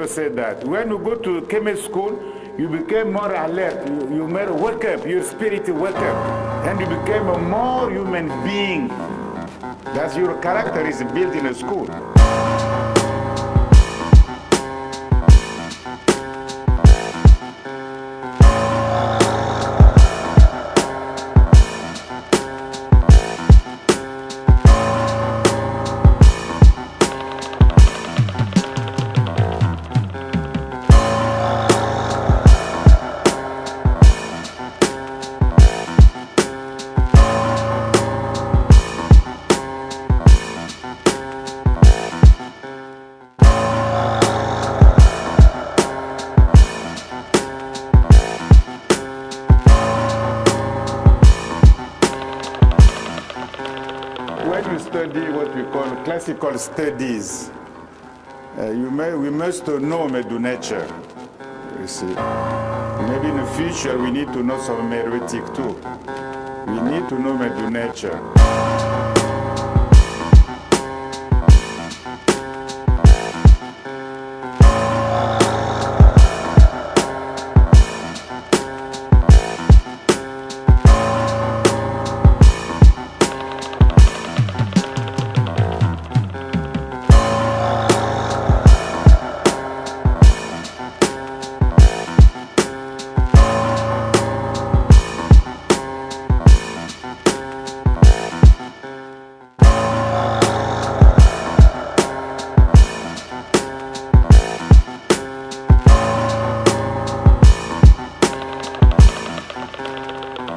said that when you go to chemistry school, you became more alert. You made wake up, your spirit wake up, and you became a more human being. That's your character is built in a school. When you study what we call classical studies, we must know Medew Netcher. You see, maybe in the future we need to know some heretic too. We need to know Medew Netcher.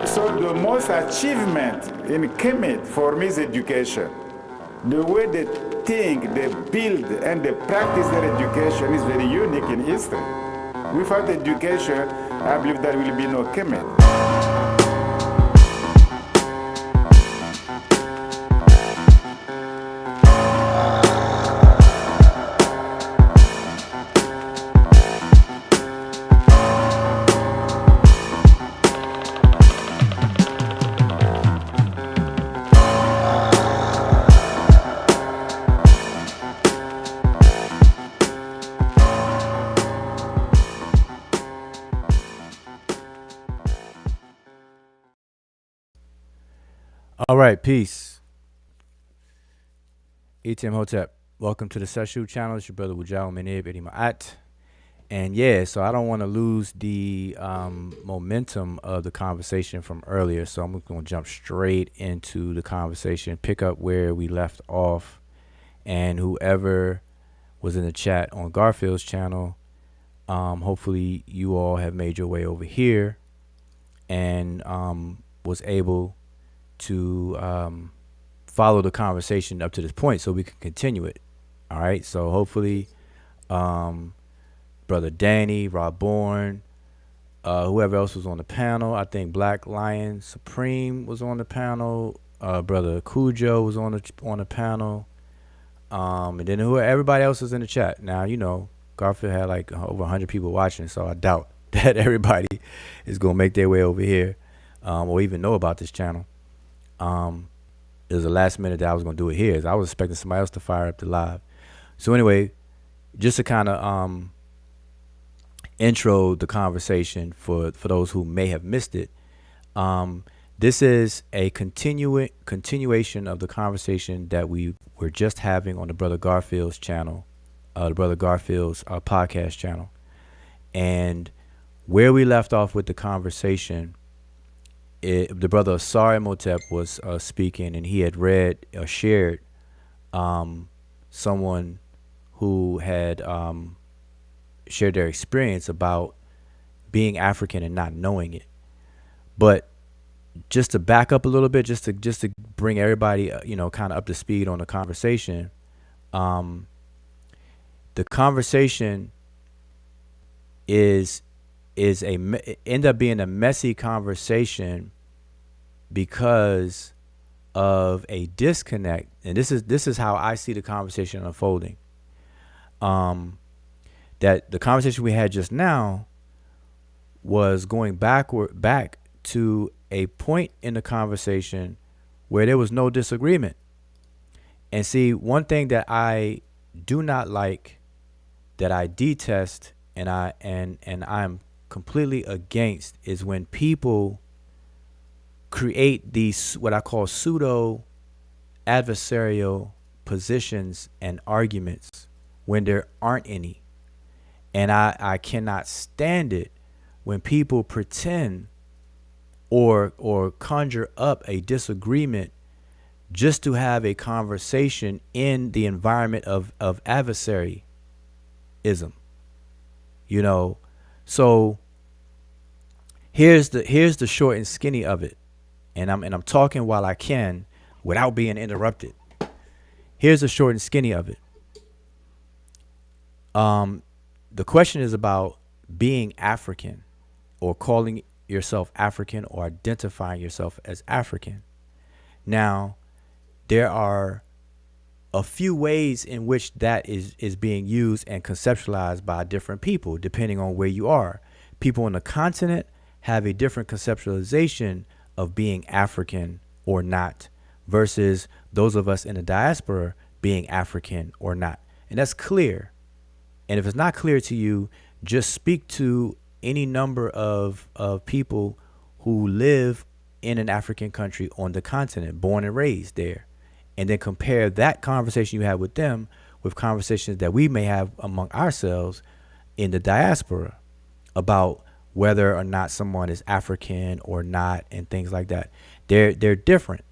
So the most achievement in Kemet for me is education. The way they think, they build, and they practice their education is very unique in history. Without education, I believe there will be no Kemet. All right, peace. ETM Hotep. Welcome to the Sesh channel. It's your brother Wujao Menib Eddie Ma'at. And yeah, so I don't want to lose the momentum of the conversation from earlier. So I'm going to jump straight into the conversation, pick up where we left off. And whoever was in the chat on Garfield's channel, hopefully you all have made your way over here and was able to follow the conversation up to this point so we can continue it. All right. So hopefully Brother Danny, Rob Bourne, whoever else was on the panel. I think Black Lion Supreme was on the panel. Brother Cujo was on the panel. And then everybody else was in the chat. Now, you know, Garfield had like over 100 people watching, so I doubt that everybody is going to make their way over here or even know about this channel. It was the last minute that I was going to do it here. I was expecting somebody else to fire up the live. So anyway, just to kind of intro the conversation for those who may have missed it. This is a continuation of the conversation that we were just having on the Brother Garfield's channel, the Brother Garfield's podcast channel. And where we left off with the conversation, the brother Asari Motep was speaking, and he had read or shared someone who had shared their experience about being African and not knowing it. But just to back up a little bit, just to bring everybody, kind of up to speed on the conversation. The conversation end up being a messy conversation because of a disconnect, and this is how I see the conversation unfolding. That the conversation we had just now was going back to a point in the conversation where there was no disagreement. And see, one thing that I do not like that I detest and I'm completely against is when people create these what I call pseudo adversarial positions and arguments when there aren't any. And I cannot stand it when people pretend or conjure up a disagreement just to have a conversation in the environment of adversaryism. You know, so here's the short and skinny of it. And I'm talking while I can without being interrupted. Here's the short and skinny of it. The question is about being African or calling yourself African or identifying yourself as African. Now, there are a few ways in which that is being used and conceptualized by different people, depending on where you are. People on the continent have a different conceptualization of being African or not versus those of us in the diaspora being African or not. And that's clear. And if it's not clear to you, just speak to any number of people who live in an African country on the continent, born and raised there, and then compare that conversation you have with them with conversations that we may have among ourselves in the diaspora about whether or not someone is African or not and things like that. They're different.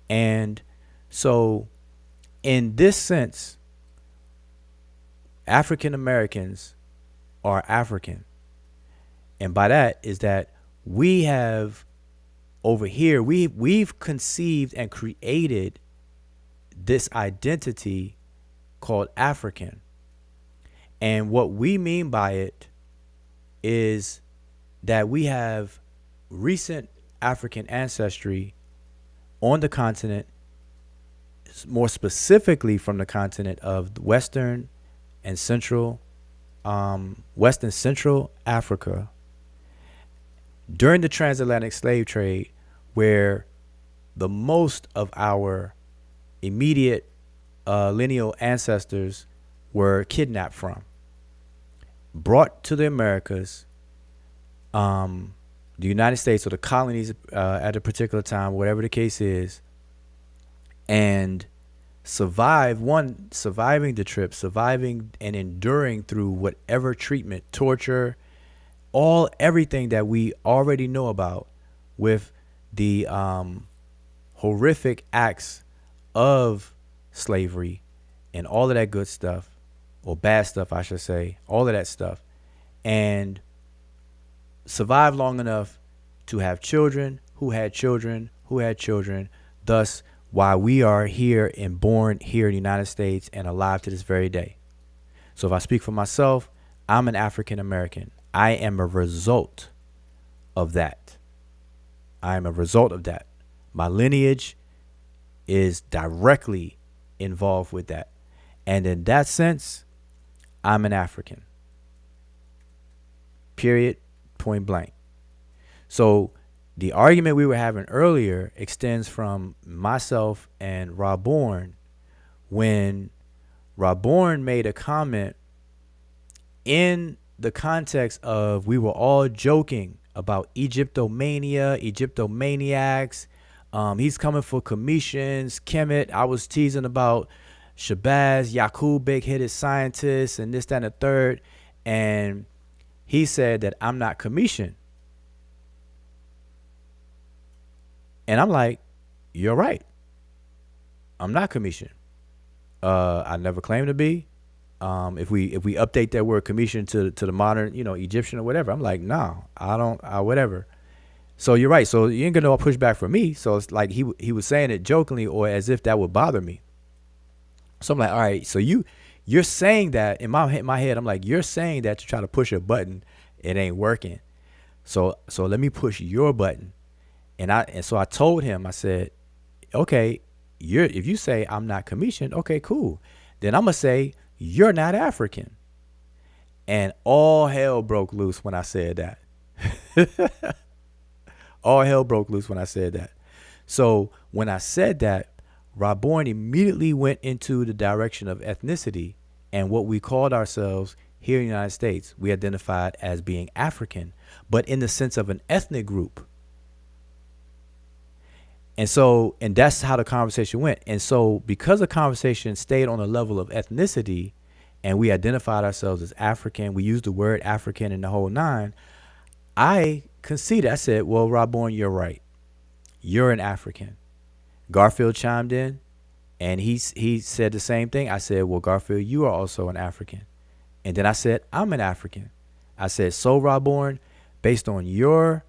And so in this sense, African Americans are African. And by that is that we have over here, we've conceived and created this identity called African. And what we mean by it is that we have recent African ancestry on the continent, more specifically from the continent of Western and Central, West and Central Africa during the transatlantic slave trade, where the most of our immediate lineal ancestors were kidnapped from, brought to the Americas, the United States or the colonies at a particular time, whatever the case is, and surviving the trip, surviving and enduring through whatever treatment, torture, everything that we already know about with the horrific acts of slavery and all of that good stuff, or bad stuff, I should say, all of that stuff, and survive long enough to have children who had children who had children, thus why we are here and born here in the United States and alive to this very day. So if I speak for myself, I'm an African American. I am a result of that. I am a result of that. My lineage is directly involved with that. And in that sense, I'm an African. Period. Point blank. So the argument we were having earlier extends from myself and Raborn when Raborn made a comment in the context of we were all joking about Egyptomaniacs. He's coming for commissions. Kemet, I was teasing about Shabazz, Yakub, big-headed scientists, and this, that, and the third. And he said that I'm not commissioned. And I'm like, you're right. I'm not commissioned. I never claimed to be. If we update that word commission to the modern, Egyptian or whatever, I'm like, no, I don't, whatever. So you're right. So you ain't gonna no pushback from me. So it's like he was saying it jokingly or as if that would bother me. So I'm like, all right. So you're saying that in my head. I'm like, you're saying that to try to push a button. It ain't working. So let me push your button. And so I told him, I said, okay, if you say I'm not commissioned, okay, cool. Then I'm gonna say you're not African. And all hell broke loose when I said that. All hell broke loose when I said that. So when I said that, Raborn immediately went into the direction of ethnicity and what we called ourselves here in the United States, we identified as being African, but in the sense of an ethnic group. And that's how the conversation went. And so because the conversation stayed on the level of ethnicity and we identified ourselves as African, we used the word African in the whole nine, I conceded. I said, well, Robborn, you're right. You're an African. Garfield chimed in and he said the same thing. I said, well, Garfield, you are also an African. And then I said, I'm an African. I said, so Robborn, based on your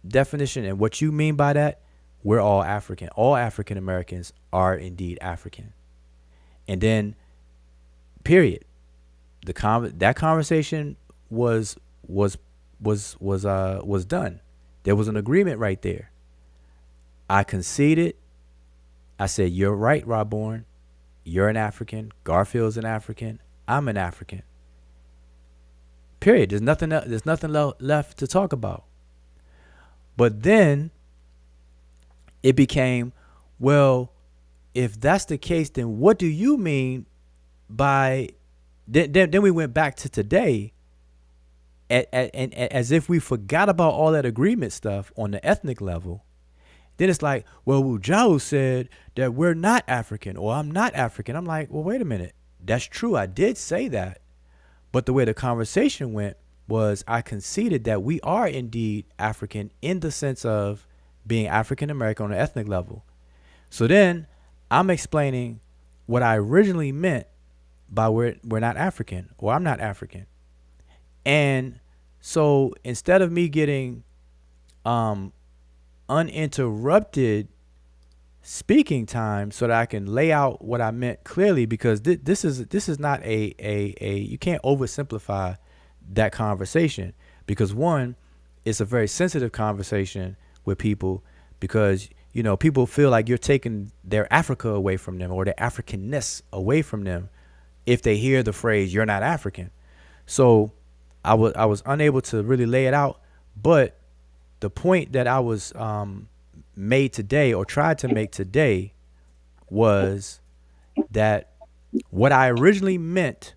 definition and what you mean by that, we're all African. All African Americans are indeed African. And then, period. That conversation was done. There was an agreement right there. I conceded. I said, you're right, Robborn. You're an African. Garfield's an African. I'm an African. Period. There's nothing left to talk about. But then it became, well, if that's the case, then what do you mean by? Then we went back to today, and as if we forgot about all that agreement stuff on the ethnic level. Then it's like, well, Wujau said that we're not African, or I'm not African. I'm like, well, wait a minute. That's true. I did say that. But the way the conversation went was I conceded that we are indeed African in the sense of being African American on an ethnic level. So then I'm explaining what I originally meant by we're not African, or I'm not African. And so instead of me getting uninterrupted speaking time so that I can lay out what I meant clearly, because this is not a you can't oversimplify that conversation, because one, it's a very sensitive conversation with people, because people feel like you're taking their Africa away from them or their Africanness away from them if they hear the phrase "you're not African." So I was unable to really lay it out, but the point that I was made today, or tried to make today, was that what I originally meant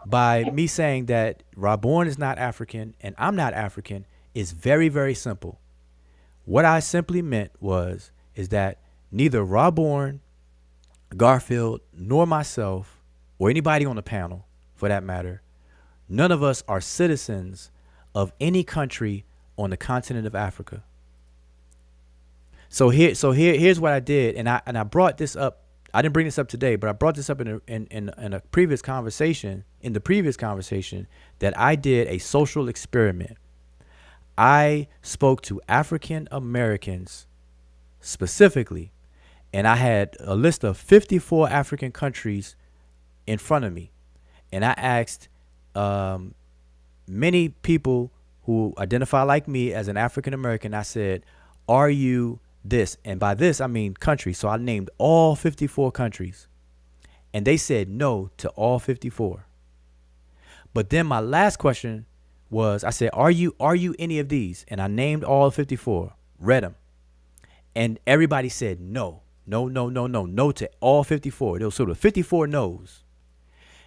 by me saying that Robborn is not African and I'm not African is very, very simple. What I simply meant is that neither Robborn, Garfield, nor myself, or anybody on the panel for that matter, none of us are citizens of any country on the continent of Africa. So here's what I did, and I brought this up. I didn't bring this up today, but I brought this up in a previous conversation. In the previous conversation, that I did a social experiment. I spoke to African Americans specifically, and I had a list of 54 African countries in front of me, and I asked many people who identify like me as an African American. I said, "Are you this?" And by this I mean countries. So I named all 54 countries, and they said no to all 54. But then my last question was, I said, are you any of these? And I named all 54, read them, and everybody said no to all 54. There was sort of 54 no's.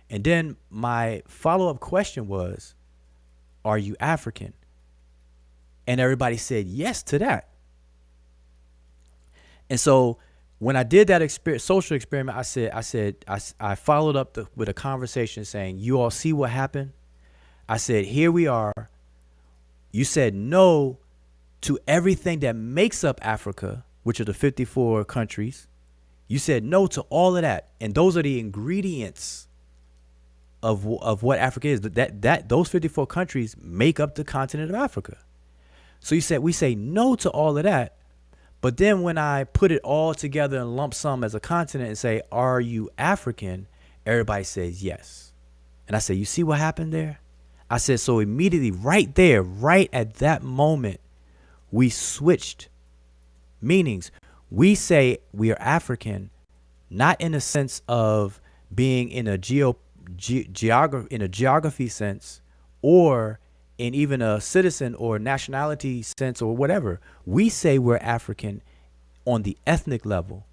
And then my follow-up question was, are you African? And everybody said yes to that. And so when I did that social experiment, I followed up with a conversation saying, you all see what happened? I said, here we are. You said no to everything that makes up Africa, which are the 54 countries. You said no to all of that. And those are the ingredients of what Africa is. That those 54 countries make up the continent of Africa. So you said we say no to all of that. But then when I put it all together in lump sum as a continent and say, are you African? Everybody says yes. And I said, you see what happened there? I said, so immediately right there, right at that moment, we switched meanings. We say we are African, not in a sense of being in a geography sense, or in even a citizen or nationality sense or whatever. We say we're African on the ethnic level.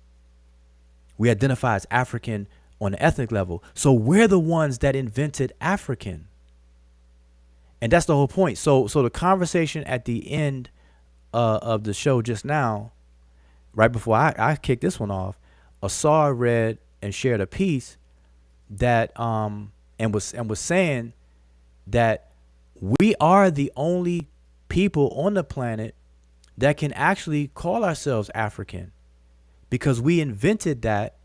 We identify as African on the ethnic level. So we're the ones that invented African. And that's the whole point. So the conversation at the end of the show just now, right before I kicked this one off, Asar read and shared a piece that and was saying that we are the only people on the planet that can actually call ourselves African, because we invented that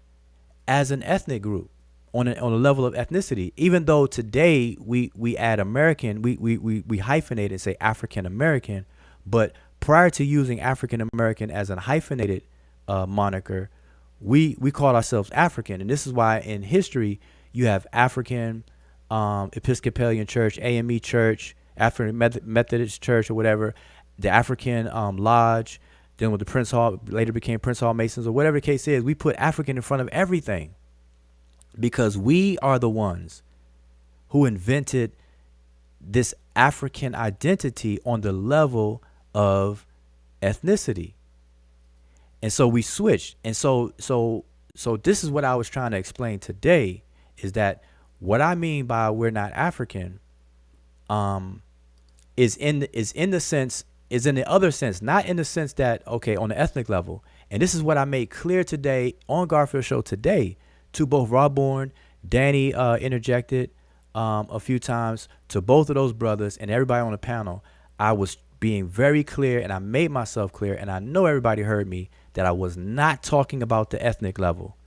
as an ethnic group on a level of ethnicity. Even though today we add American, we hyphenate and say African American, but prior to using African American as a hyphenated moniker, we call ourselves African. And this is why in history you have African Episcopalian Church, AME Church, African Methodist Church, or whatever, the African Lodge, then with the Prince Hall, later became Prince Hall Masons, or whatever the case is. We put African in front of everything because we are the ones who invented this African identity on the level of ethnicity. And so we switched. And so this is what I was trying to explain today, is that what I mean by we're not African is in the other sense, not in the sense that, okay, on the ethnic level. And this is what I made clear today on Garfield Show today to both Rawborn, Danny interjected a few times, to both of those brothers and everybody on the panel. I was being very clear, and I made myself clear, and I know everybody heard me, that I was not talking about the ethnic level.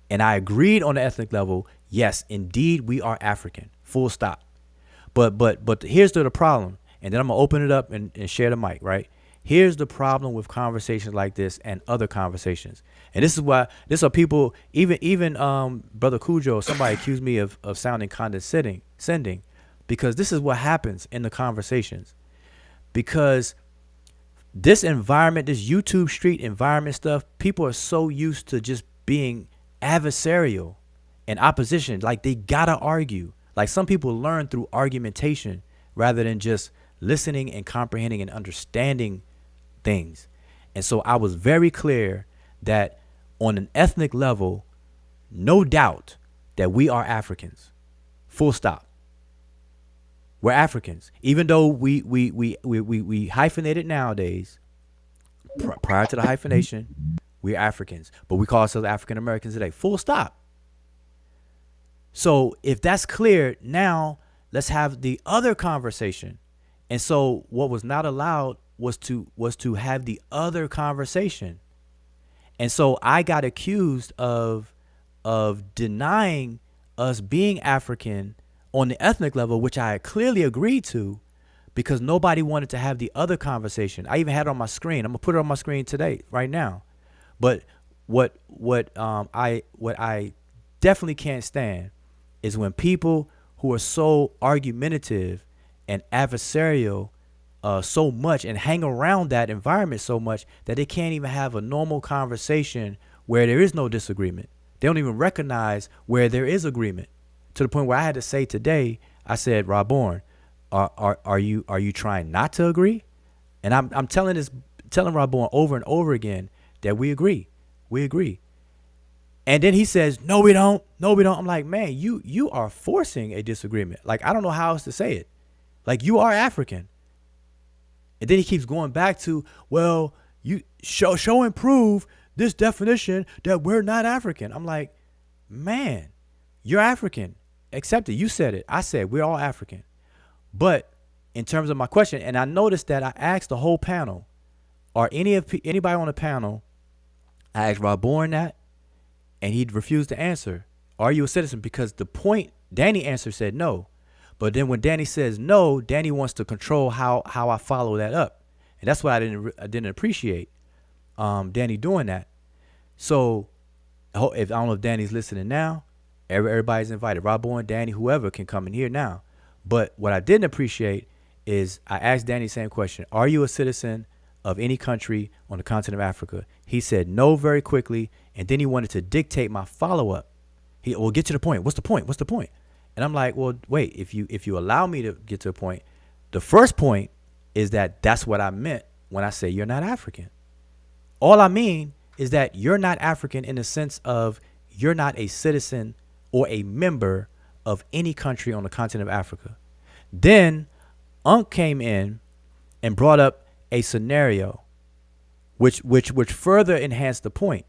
And I agreed on the ethnic level. Yes, indeed, we are African. Full stop. But here's the problem. And then I'm going to open it up and share the mic, right? Here's the problem with conversations like this and other conversations. And this are people, even Brother Cujo, somebody accused me of sounding condescending, because this is what happens in the conversations. Because this environment, this YouTube street environment stuff, people are so used to just being adversarial and opposition. Like, they gotta argue. Like, some people learn through argumentation rather than just listening and comprehending and understanding things. And so I was very clear that on an ethnic level, no doubt that we are Africans. Full stop. We're Africans. Even though we hyphenate it nowadays, prior to the hyphenation, we're Africans. But we call ourselves African Americans today. Full stop. So if that's clear, now let's have the other conversation. And so what was not allowed was to have the other conversation. And so I got accused of denying us being African on the ethnic level, which I clearly agreed to, because nobody wanted to have the other conversation. I even had it on my screen. I'm gonna put it on my screen today, right now. But what I definitely can't stand is when people who are so argumentative and adversarial so much and hang around that environment so much that they can't even have a normal conversation where there is no disagreement. They don't even recognize where there is agreement, to the point where I had to say today, I said, Rawborn, are you trying not to agree? And I'm telling Rawborn over and over again that we agree. And then he says, no, we don't. I'm like, man, you are forcing a disagreement. Like, I don't know how else to say it. Like, you are African. And then he keeps going back to, well, you show and prove this definition that we're not African. I'm like, man, you're African. Accept it. You said it. I said we're all African. But in terms of my question, and I noticed that I asked the whole panel, or anybody on the panel, I asked Rawborn that, and he refused to answer, are you a citizen? Because the point, Danny answered, said no. But then when Danny says no, Danny wants to control how I follow that up. And that's what I didn't appreciate Danny doing that. So if I don't know if Danny's listening now, everybody's invited. Rawborn, Danny, whoever can come in here now. But what I didn't appreciate is I asked Danny the same question. Are you a citizen of any country on the continent of Africa? He said no very quickly, and then he wanted to dictate my follow-up. Well, get to the point. What's the point? And I'm like, well, wait, if you allow me to get to a point, the first point is that's what I meant when I say you're not African. All I mean is that you're not African in the sense of you're not a citizen or a member of any country on the continent of Africa. Then Unc came in and brought up a scenario which further enhanced the point.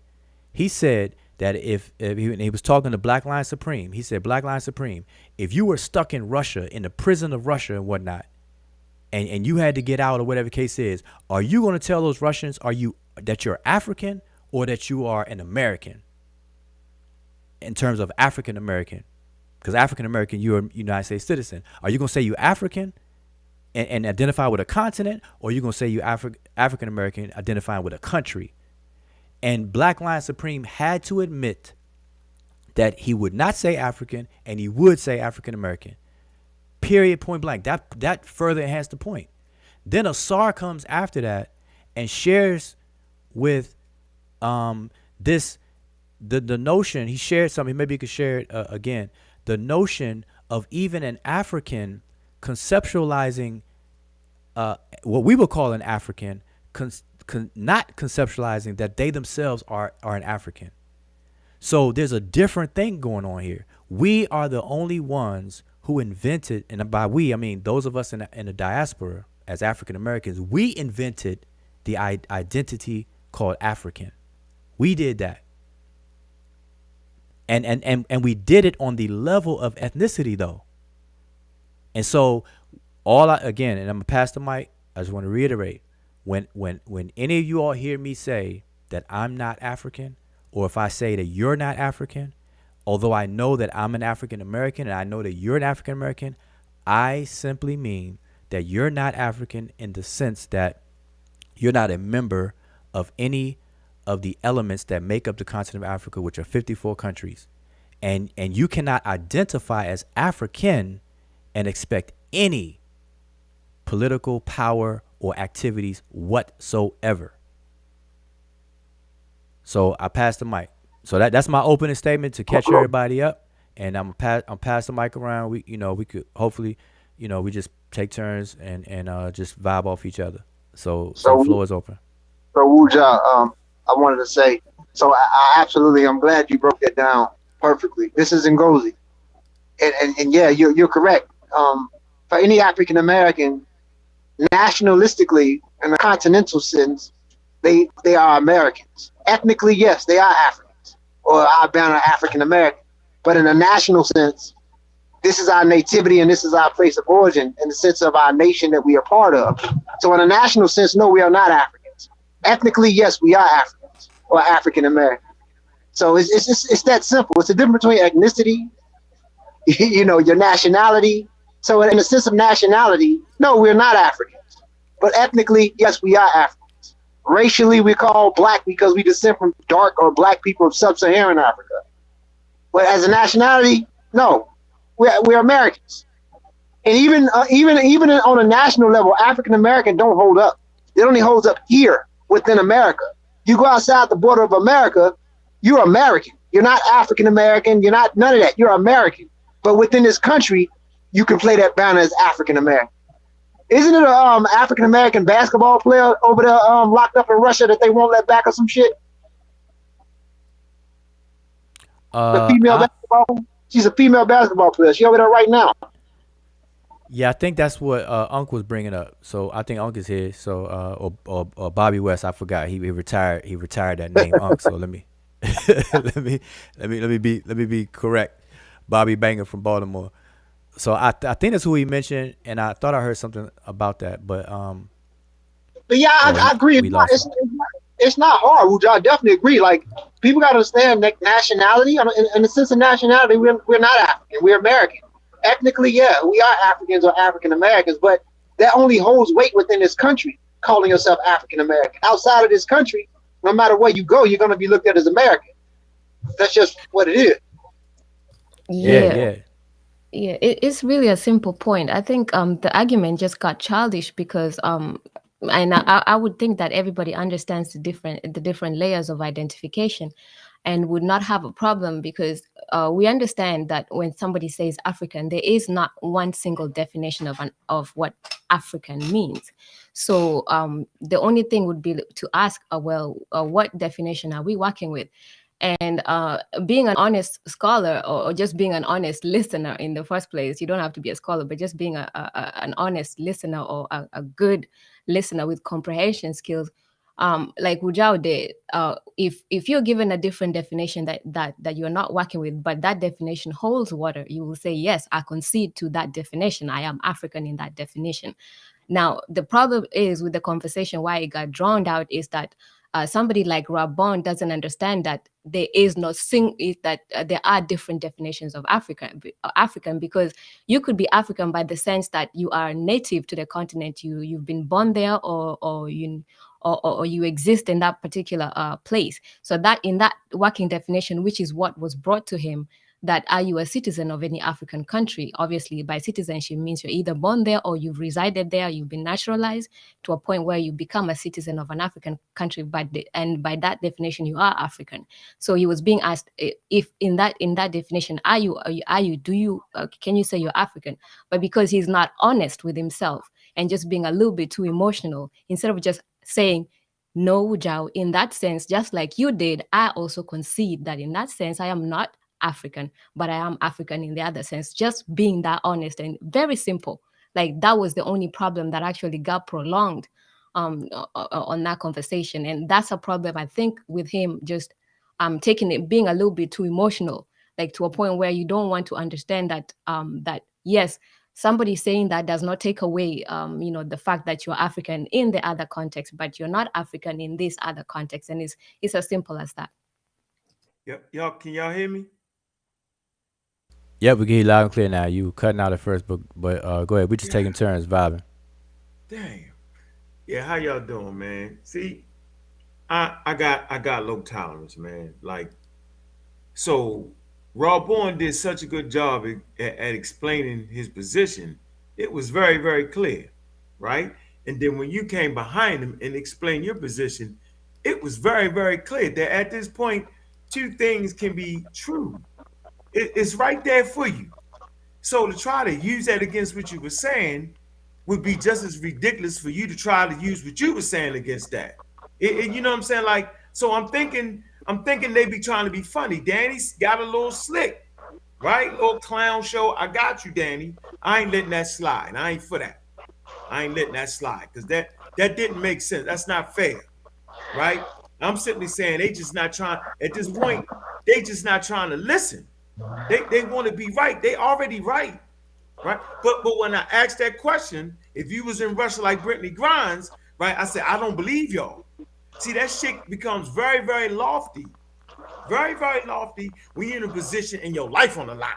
He said that if he was talking to Black Lion Supreme, he said, Black Lion Supreme, if you were stuck in Russia, in the prison of Russia and whatnot, and you had to get out or whatever the case is, are you going to tell those Russians that you're African or that you are an American in terms of African American? Because African American, you're a United States citizen. Are you going to say you African and identify with a continent, or are you going to say you African American identifying with a country? And Black Lion Supreme had to admit that he would not say African and he would say African American. Period, point blank. That further enhanced the point. Then Asar comes after that and shares with the notion. He shared something. Maybe you could share it again. The notion of even an African conceptualizing what we would call an African, not conceptualizing that they themselves are an African. So there's a different thing going on here. We are the only ones who invented, and by we, I mean those of us in the diaspora as African Americans, we invented the identity called African. We did that. And we did it on the level of ethnicity, though. And so again, and I'm gonna pass the mic, I just want to reiterate, when any of you all hear me say that I'm not African, or if I say that you're not African, although I know that I'm an African American and I know that you're an African American, I simply mean that you're not African in the sense that you're not a member of any of the elements that make up the continent of Africa, which are 54 countries. And you cannot identify as African and expect any political power or activities whatsoever. So I pass the mic. So that's my opening statement to catch everybody up, and I'm pass the mic around. We could hopefully, we just take turns and just vibe off each other. So the floor is open. So Wuja, I wanted to say, so I absolutely, I'm glad you broke that down perfectly. This is Ngozi, and yeah, you're correct. For any African American, nationalistically, in a continental sense, they are Americans. Ethnically, yes, they are Africans, or Alabama are African American. But in a national sense, this is our nativity and this is our place of origin in the sense of our nation that we are part of. So in a national sense, no, we are not Africans. Ethnically, yes, we are Africans or African American. So it's that simple. It's the difference between ethnicity, your nationality. So in the sense of nationality, no, we're not Africans. But ethnically, yes, we are Africans. Racially, we call black because we descend from dark or black people of sub-Saharan Africa. But as a nationality, no, we're Americans. And even on a national level, African American don't hold up. It only holds up here within America. You go outside the border of America, you're American. You're not African American. You're not none of that. You're American. But within this country, you can play that banner as African American. Isn't it a African American basketball player over there locked up in Russia that they won't let back or some shit? The female basketball. She's a female basketball player. She over there right now. Yeah, I think that's what Unc was bringing up. So I think Unc is here. So or Bobby West, I forgot. He retired. He retired that name Unc. So let me be correct. Bobby Banger from Baltimore. So I think that's who he mentioned, and I thought I heard something about that, but yeah, I agree. It's not hard, Wuja. I definitely agree. Like, people got to understand that nationality, in the sense of nationality, we're not African. We're American. Ethnically, yeah, we are Africans or African Americans, but that only holds weight within this country, calling yourself African American. Outside of this country, no matter where you go, you're going to be looked at as American. That's just what it is. Yeah. Yeah, it's really a simple point. I think the argument just got childish because and I would think that everybody understands the different layers of identification and would not have a problem because we understand that when somebody says African, there is not one single definition of what African means. So the only thing would be to ask, what definition are we working with? And being an honest scholar, or just being an honest listener in the first place, you don't have to be a scholar, but just being an honest listener, or a good listener with comprehension skills, like Wujao did, if you're given a different definition that you're not working with, but that definition holds water, you will say, yes, I concede to that definition. I am African in that definition. Now, the problem is with the conversation, why it got drowned out, is that somebody like Rabon doesn't understand that there is no there are different definitions of African, because you could be African by the sense that you are native to the continent, you've been born there, or you exist in that particular place. So that in that working definition, which is what was brought to him, that are you a citizen of any African country? Obviously, by citizenship means you're either born there or you've resided there, you've been naturalized to a point where you become a citizen of an African country, and by that definition, you are African. So he was being asked if in that definition, can you say you're African? But because he's not honest with himself and just being a little bit too emotional, instead of just saying, no, Jao, in that sense, just like you did, I also concede that in that sense, I am not African, but I am African in the other sense. Just being that honest and very simple. Like that was the only problem that actually got prolonged on that conversation. And that's a problem, I think, with him just taking it, being a little bit too emotional, like to a point where you don't want to understand that that yes, somebody saying that does not take away the fact that you're African in the other context, but you're not African in this other context. And it's as simple as that. Yep. Y'all, can y'all hear me? Yeah, we can hear you loud and clear now. You were cutting out at first, but go ahead. We just taking turns vibing. Damn. Yeah, how y'all doing, man? See, I got low tolerance, man. Like, so Rawborn did such a good job at explaining his position. It was very, very clear, right? And then when you came behind him and explained your position, it was very, very clear that at this point, two things can be true. It's right there for you. So to try to use that against what you were saying would be just as ridiculous for you to try to use what you were saying against that. You know what I'm saying? Like, so I'm thinking they be trying to be funny. Danny's got a little slick, right? Little clown show. I got you, Danny. I ain't letting that slide. I ain't for that. I ain't letting that slide because that didn't make sense. That's not fair, right? I'm simply saying they just not trying, at this point, they just not trying to listen. They want to be right. They already right. Right. But when I asked that question, if you was in Russia like Brittany Grimes, right, I said, I don't believe y'all. See, that shit becomes very, very lofty. Very, very lofty when you're in a position in your life on the line.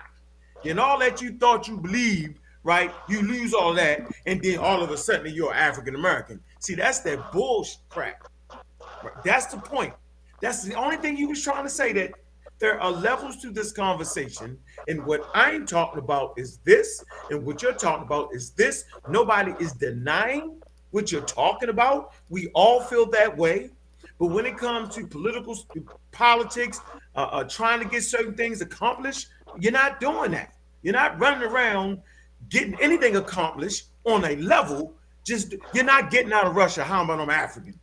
And all that you thought you believed, right, you lose all that, and then all of a sudden you're African American. See, that's that bullshit crap. Right? That's the point. That's the only thing you was trying to say, that there are levels to this conversation, and what I'm talking about is this, and what you're talking about is this. Nobody is denying what you're talking about. We all feel that way. But when it comes to politics, trying to get certain things accomplished, you're not doing that. You're not running around getting anything accomplished on a level. Just, you're not getting out of Russia, how about I'm African?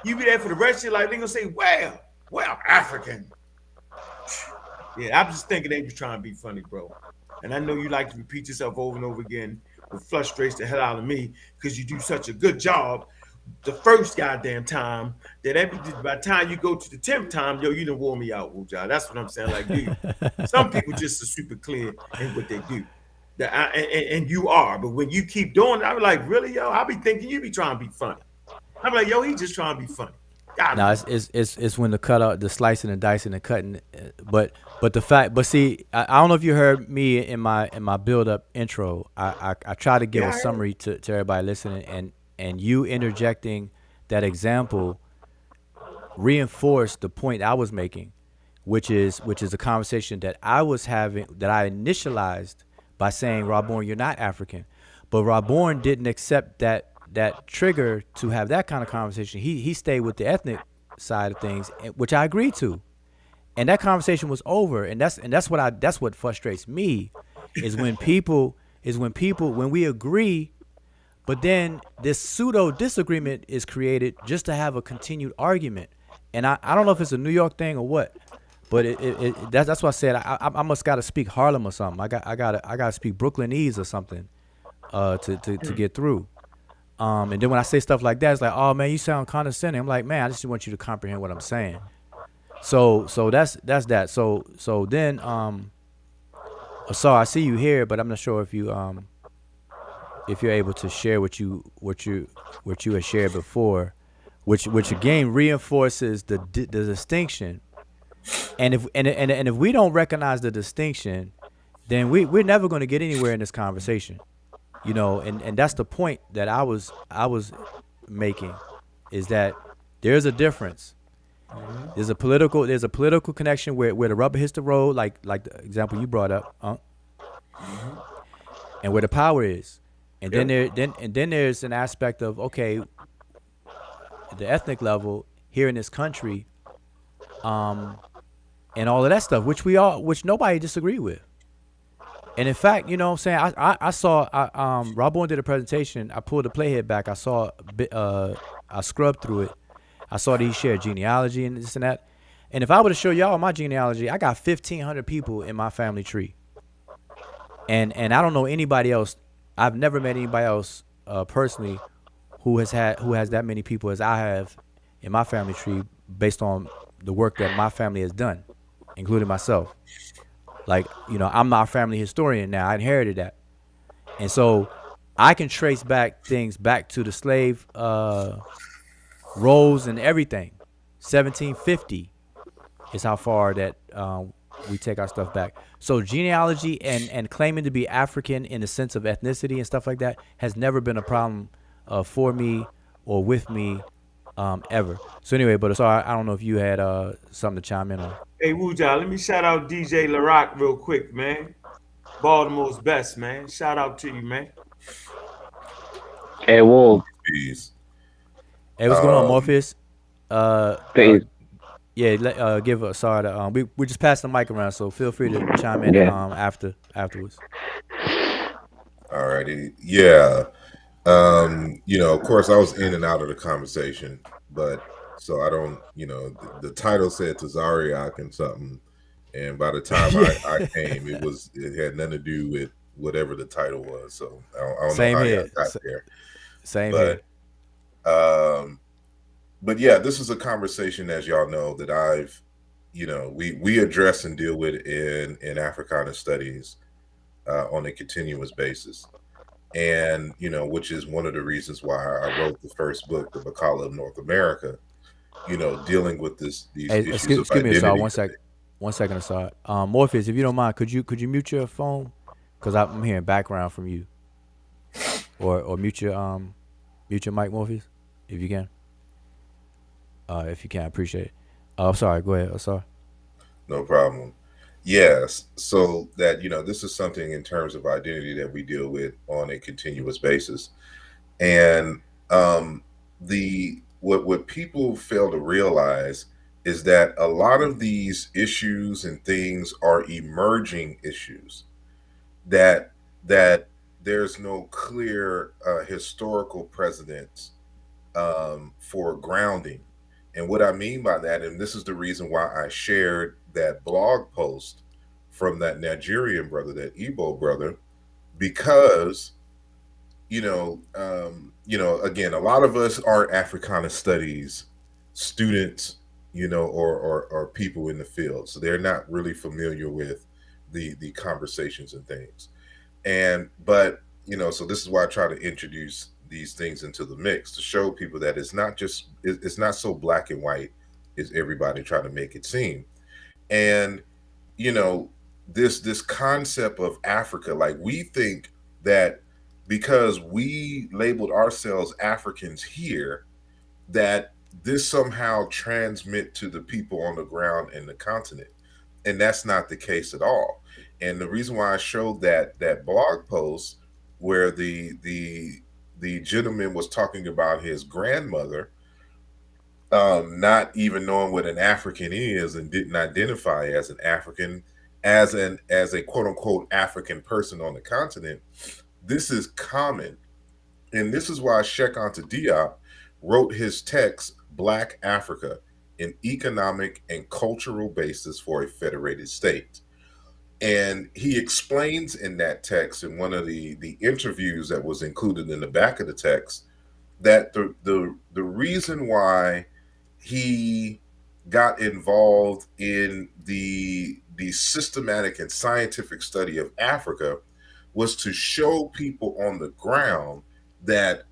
You be there for the rest of your life, they're gonna say, well, I'm African. Yeah, I'm just thinking they was trying to be funny, bro. And I know you like to repeat yourself over and over again, which frustrates the hell out of me because you do such a good job the first goddamn time that by the time you go to the 10th time, yo, you done wore me out, Wujah. That's what I'm saying. Like, dude, some people just are super clear in what they do. And you are, but when you keep doing it, I'm like, really, yo? I be thinking you be trying to be funny. I'm like, yo, he just trying to be funny. No, it's when the slicing and dicing and cutting, but see, I don't know if you heard me in my build up intro. I try to give a summary to everybody listening, and you interjecting that example reinforced the point I was making, which is a conversation that I was having, that I initialized by saying, Rawborn, you're not African, but Rawborn didn't accept that trigger to have that kind of conversation. He stayed with the ethnic side of things, which I agreed to, and that conversation was over. And that's what frustrates me is when we agree, but then this pseudo disagreement is created just to have a continued argument. And I don't know if it's a New York thing or what, But that's why I said I must gotta speak Harlem or something. I gotta speak Brooklynese or something to get through. And then when I say stuff like that, it's like, oh man, you sound condescending. I'm like, man, I just want you to comprehend what I'm saying. So that's that. So then so I see you here, but I'm not sure if you're able to share what you had shared before, which again reinforces the distinction. And if we don't recognize the distinction, then we're never going to get anywhere in this conversation. And that's the point that I was making, is that there's a difference. There's a political connection where the rubber hits the road, like the example you brought up, and where the power is. And then there's an aspect of, okay, the ethnic level here in this country, and all of that stuff, which nobody disagree with. And in fact, you know what I'm saying, I saw Rob Bowen did a presentation. I pulled the playhead back. I saw a bit, I scrubbed through it. I saw that he shared genealogy and this and that. And if I were to show y'all my genealogy, I got 1,500 people in my family tree. And I don't know anybody else. I've never met anybody else personally who has that many people as I have in my family tree, based on the work that my family has done, including myself. Like, I'm my family historian now. I inherited that. And so I can trace back things back to the slave rolls and everything. 1750 is how far that we take our stuff back. So genealogy and claiming to be African in the sense of ethnicity and stuff like that has never been a problem for me or with me ever. So anyway, but so I don't know if you had something to chime in on. Hey, Wuja, let me shout out DJ LaRock real quick, man. Baltimore's best, man. Shout out to you, man. Hey, Wolf. Peace. Hey, what's going on, Morpheus? Peace. Yeah, give a sorry to we just passed the mic around, so feel free to chime in afterwards. Alrighty. Yeah. Of course I was in and out of the conversation, but so I don't, the title said Tazariak and something, and by the time I came, it had nothing to do with whatever the title was. So I don't Same know how here. I got there. Same But here. but yeah, this is a conversation, as y'all know, that I've, we address and deal with in Africana studies on a continuous basis. And, which is one of the reasons why I wrote the first book, The Bacala of North America, dealing with these issues excuse of identity. me, Assad. One second, Assad. Morpheus, if you don't mind, could you mute your phone? Because I'm hearing background from you. Or mute your mic, Morpheus, if you can. If you can, I appreciate it. I'm sorry. Go ahead. Sorry. No problem. Yes. So that, this is something in terms of identity that we deal with on a continuous basis. And what people fail to realize is that a lot of these issues and things are emerging issues that there's no clear historical precedence for grounding. And what I mean by that, and this is the reason why I shared that blog post from that Nigerian brother, that Igbo brother, because, again, a lot of us aren't Africana studies students, or people in the field. So they're not really familiar with the conversations and things. But so this is why I try to introduce these things into the mix, to show people that it's not so black and white as everybody try to make it seem. And this concept of Africa, like, we think that because we labeled ourselves Africans here, that this somehow transmit to the people on the ground in the continent, and that's not the case at all. And the reason why I showed that blog post where the gentleman was talking about his grandmother not even knowing what an African is and didn't identify as an African, as a quote unquote African person on the continent, this is common. And this is why Sheikh Anta Diop wrote his text, Black Africa, and economic and cultural basis for a federated state. And he explains in that text, in one of the interviews that was included in the back of the text, that the reason why he got involved in the systematic and scientific study of Africa was to show people on the ground that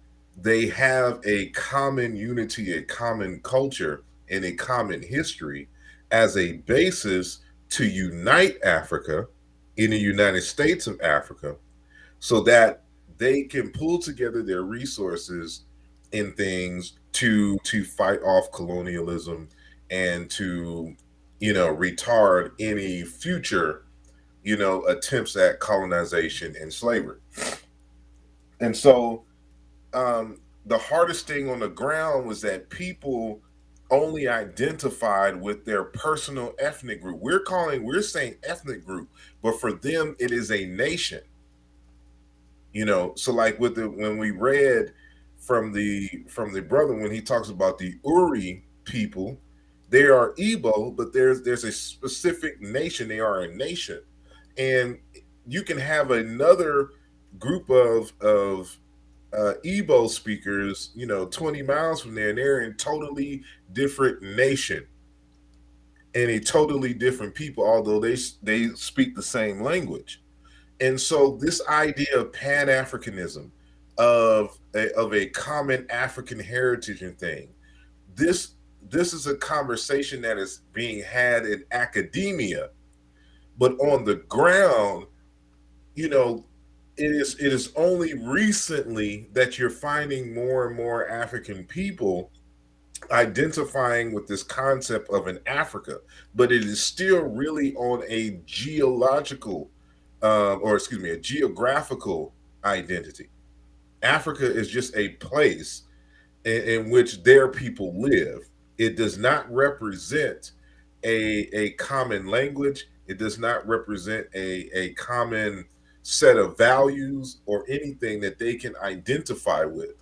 they have a common unity, a common culture, and a common history as a basis to unite Africa in the United States of Africa, so that they can pull together their resources and things to fight off colonialism and to retard any future attempts at colonization and slavery. And so the hardest thing on the ground was that people only identified with their personal ethnic group. We're saying ethnic group, but for them it is a nation. So like when we read from the brother, when he talks about the Uri people, they are Igbo, but there's a specific nation. They are a nation, and you can have another group of Igbo speakers, 20 miles from there, and they're in totally different nation and a totally different people, although they speak the same language. And so this idea of Pan-Africanism, of a common African heritage and thing, this is a conversation that is being had in academia, but on the ground, it is only recently that you're finding more and more African people identifying with this concept of an Africa, but it is still really on a geographical identity. Africa is just a place in which their people live. It does not represent a common language. It does not represent a common set of values or anything that they can identify with,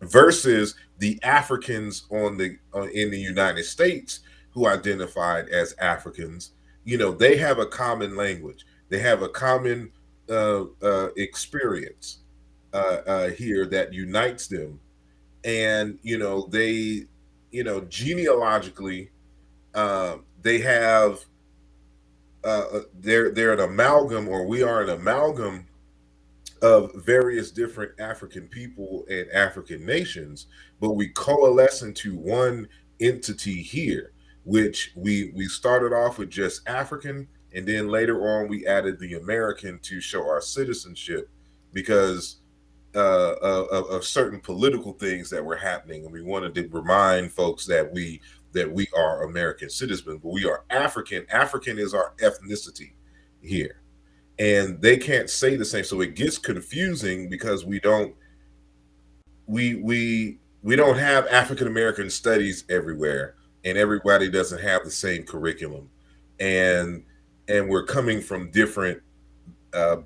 versus the Africans in the United States who identified as Africans. They have a common language. They have a common experience here that unites them, and they genealogically they have they're an amalgam, or we are an amalgam of various different African people and African nations, but we coalesce into one entity here, which we started off with just African, and then later on we added the American to show our citizenship because of certain political things that were happening, and we wanted to remind folks that we are American citizens, but we are African. African is our ethnicity here, and they can't say the same. So it gets confusing because we don't have African American studies everywhere, and everybody doesn't have the same curriculum, and we're coming from different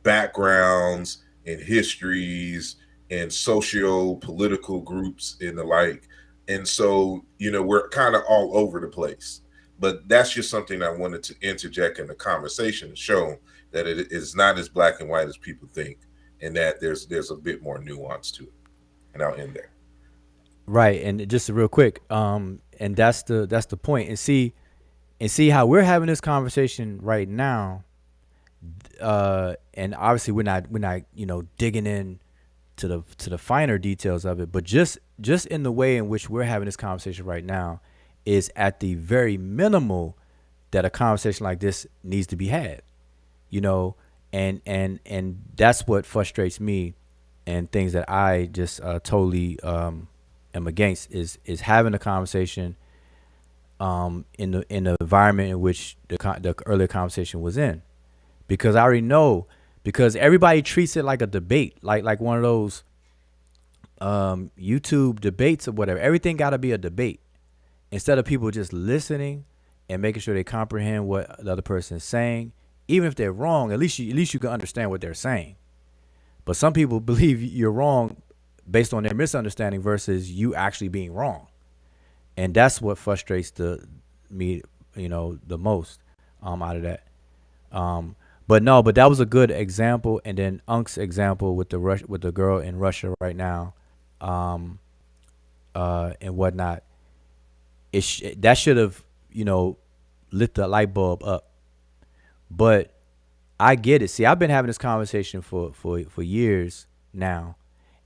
backgrounds and histories and socio-political groups and the like. And so, we're kind of all over the place. But that's just something I wanted to interject in the conversation to show that it is not as black and white as people think, and that there's a bit more nuance to it. And I'll end there. Right, and just real quick, and that's the point. And see how we're having this conversation right now. And obviously we're not digging in to the finer details of it, but just in the way in which we're having this conversation right now is at the very minimal that a conversation like this needs to be had, and that's what frustrates me, and things that I just totally am against is having a conversation in the environment in which the earlier conversation was in. Because I already know, because everybody treats it like a debate, like one of those YouTube debates or whatever. Everything got to be a debate instead of people just listening and making sure they comprehend what the other person is saying. Even if they're wrong, at least you can understand what they're saying. But some people believe you're wrong based on their misunderstanding versus you actually being wrong. And that's what frustrates the me, the most out of that. But no, but that was a good example. And then Unk's example with the girl in Russia right now, and whatnot. That should have lit the light bulb up. But I get it. See, I've been having this conversation for years now,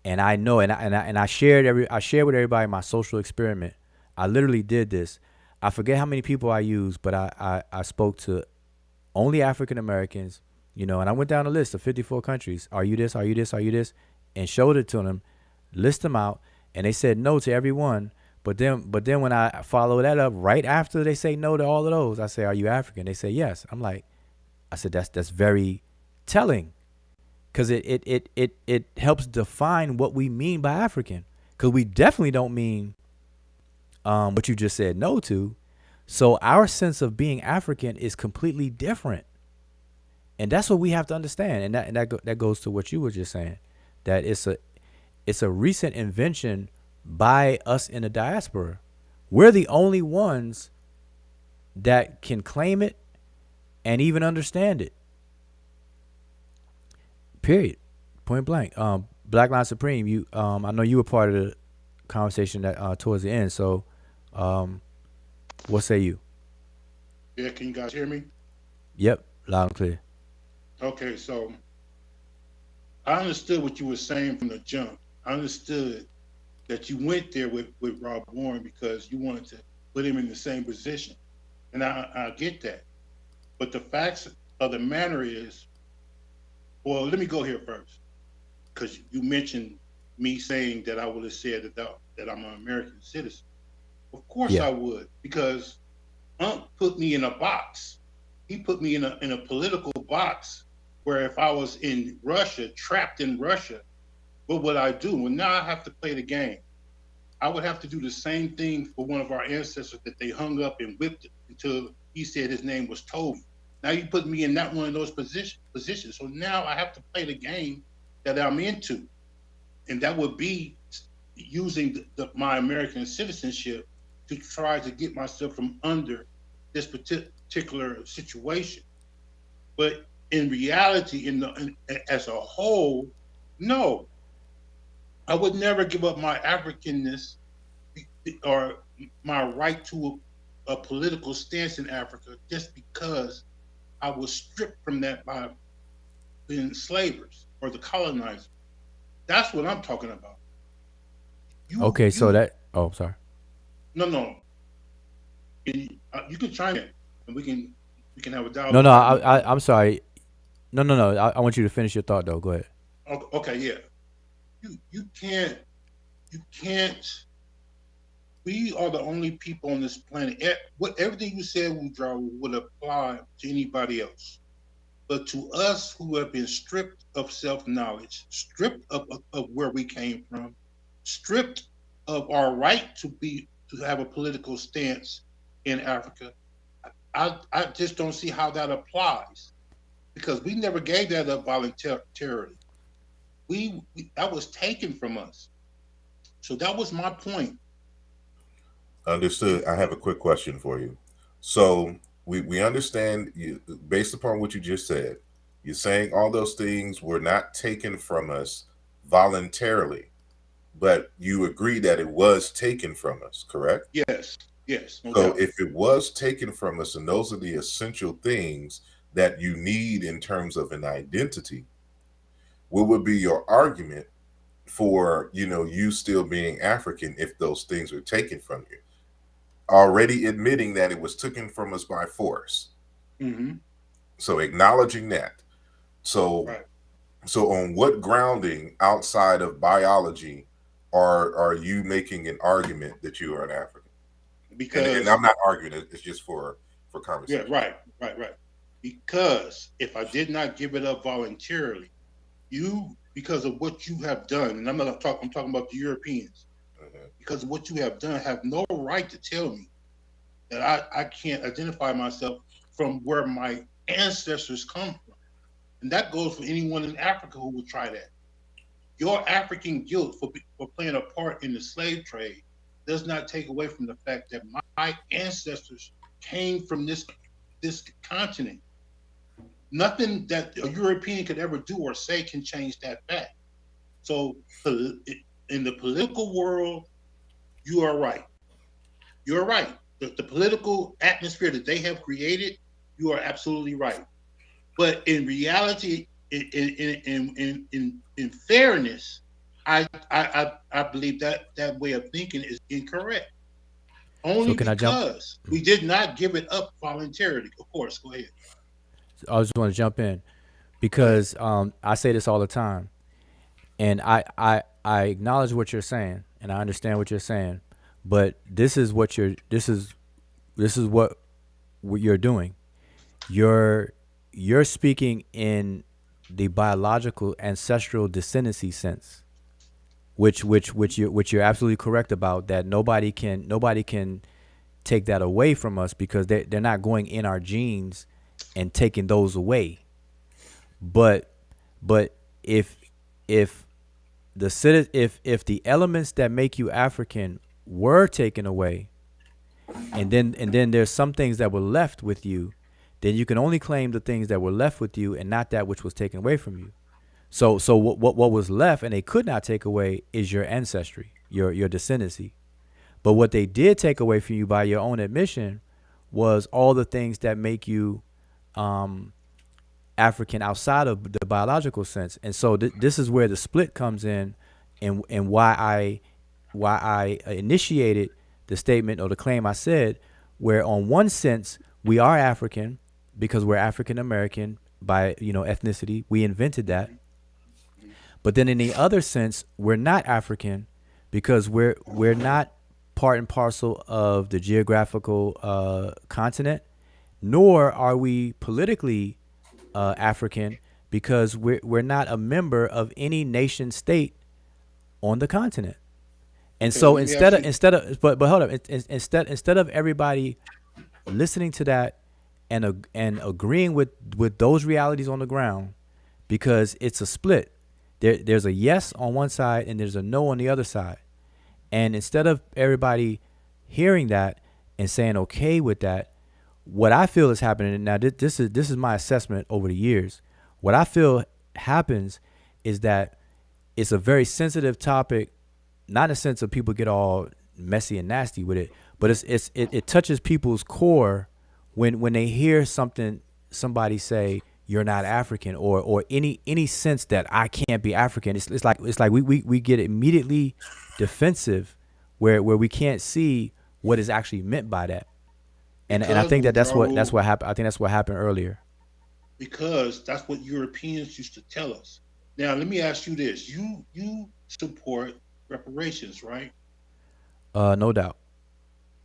and I know, and I shared with everybody my social experiment. I literally did this. I forget how many people I used, but I spoke to only African Americans, and I went down a list of 54 countries. Are you this? Are you this? Are you this? And showed it to them, list them out, and they said no to every one. But then when I follow that up right after they say no to all of those, I say, "Are you African?" They say yes. I'm like, I said that's very telling, because it helps define what we mean by African, because we definitely don't mean what you just said no to. So our sense of being African is completely different, and that's what we have to understand. And that goes to what you were just saying, that it's a recent invention by us in the diaspora. We're the only ones that can claim it and even understand it. Period. Point blank. Black Line Supreme. You, I know you were part of the conversation that towards the end. So, what say you? Yeah, can you guys hear me? Yep, loud and clear. Okay, so I understood what you were saying from the jump. I understood that you went there with Rob Warren because you wanted to put him in the same position. And I get that. But the facts of the matter is, well, let me go here first, because you mentioned me saying that I would have said that I'm an American citizen. Of course I would, because Unc put me in a box. He put me in a political box where if I was in Russia, trapped in Russia, what would I do? Well, now I have to play the game. I would have to do the same thing for one of our ancestors that they hung up and whipped until he said his name was Toby. Now you put me in that one of those positions. So now I have to play the game that I'm into. And that would be using my American citizenship to try to get myself from under this particular situation. But in reality, as a whole, no. I would never give up my Africanness or my right to a political stance in Africa just because I was stripped from that by the enslavers or the colonizers. That's what I'm talking about. Sorry. No. You can chime in, and we can have a dialogue. No, I'm sorry. No. I want you to finish your thought, though. Go ahead. Okay, yeah. You can't. We are the only people on this planet. Everything you said, Woodrow, would apply to anybody else. But to us who have been stripped of self-knowledge, stripped of where we came from, stripped of our right to have a political stance in Africa, I just don't see how that applies, because we never gave that up voluntarily. That was taken from us. So that was my point. Understood. I have a quick question for you. So we understand you, based upon what you just said, you're saying all those things were not taken from us voluntarily, but you agree that it was taken from us, correct? Yes. No So doubt. if it was taken from us, and those are the essential things that you need in terms of an identity, what would be your argument for, you still being African if those things were taken from you? Already admitting that it was taken from us by force. Mm-hmm. So acknowledging that. So, right. So on what grounding outside of biology are you making an argument that you are an African? Because and I'm not arguing it, it's just for conversation. Yeah, right. Because if I did not give it up voluntarily, because of what you have done, and I'm talking about the Europeans, because of what you have done, have no right to tell me that I can't identify myself from where my ancestors come from. And that goes for anyone in Africa who would try that. Your African guilt for playing a part in the slave trade does not take away from the fact that my ancestors came from this continent. Nothing that a European could ever do or say can change that fact. So in the political world, you are right. You're right. The political atmosphere that they have created, you are absolutely right. But in reality, in fairness, I believe that way of thinking is incorrect. Only because we did not give it up voluntarily. Of course, go ahead. I just want to jump in because I say this all the time, and I acknowledge what you're saying, and I understand what you're saying, but this is what you're doing. You're speaking in the biological ancestral descendancy sense, which you're absolutely correct about. That nobody can take that away from us because they're not going in our genes and taking those away. But if the elements that make you African were taken away, and then there's some things that were left with you, then you can only claim the things that were left with you and not that which was taken away from you. So what was left and they could not take away is your ancestry, your descendancy. But what they did take away from you by your own admission was all the things that make you African outside of the biological sense. And so this is where the split comes in, and why I initiated the statement or the claim I said, where on one sense we are African because we're African American by ethnicity. We invented that. But then in the other sense, we're not African because we're not part and parcel of the geographical continent, nor are we politically African because we're not a member of any nation state on the continent. And so instead of everybody listening to that and agreeing with those realities on the ground, because it's a split. There's a yes on one side and there's a no on the other side. And instead of everybody hearing that and saying okay with that, what I feel is happening now, this is my assessment over the years. What I feel happens is that it's a very sensitive topic, not in a sense of people get all messy and nasty with it, but it touches people's core when they hear somebody say you're not African or any sense that I can't be African. It's like we get immediately defensive where we can't see what is actually meant by that. And I think that's what happened. I think that's what happened earlier. Because that's what Europeans used to tell us. Now let me ask you this: you support reparations, right? No doubt.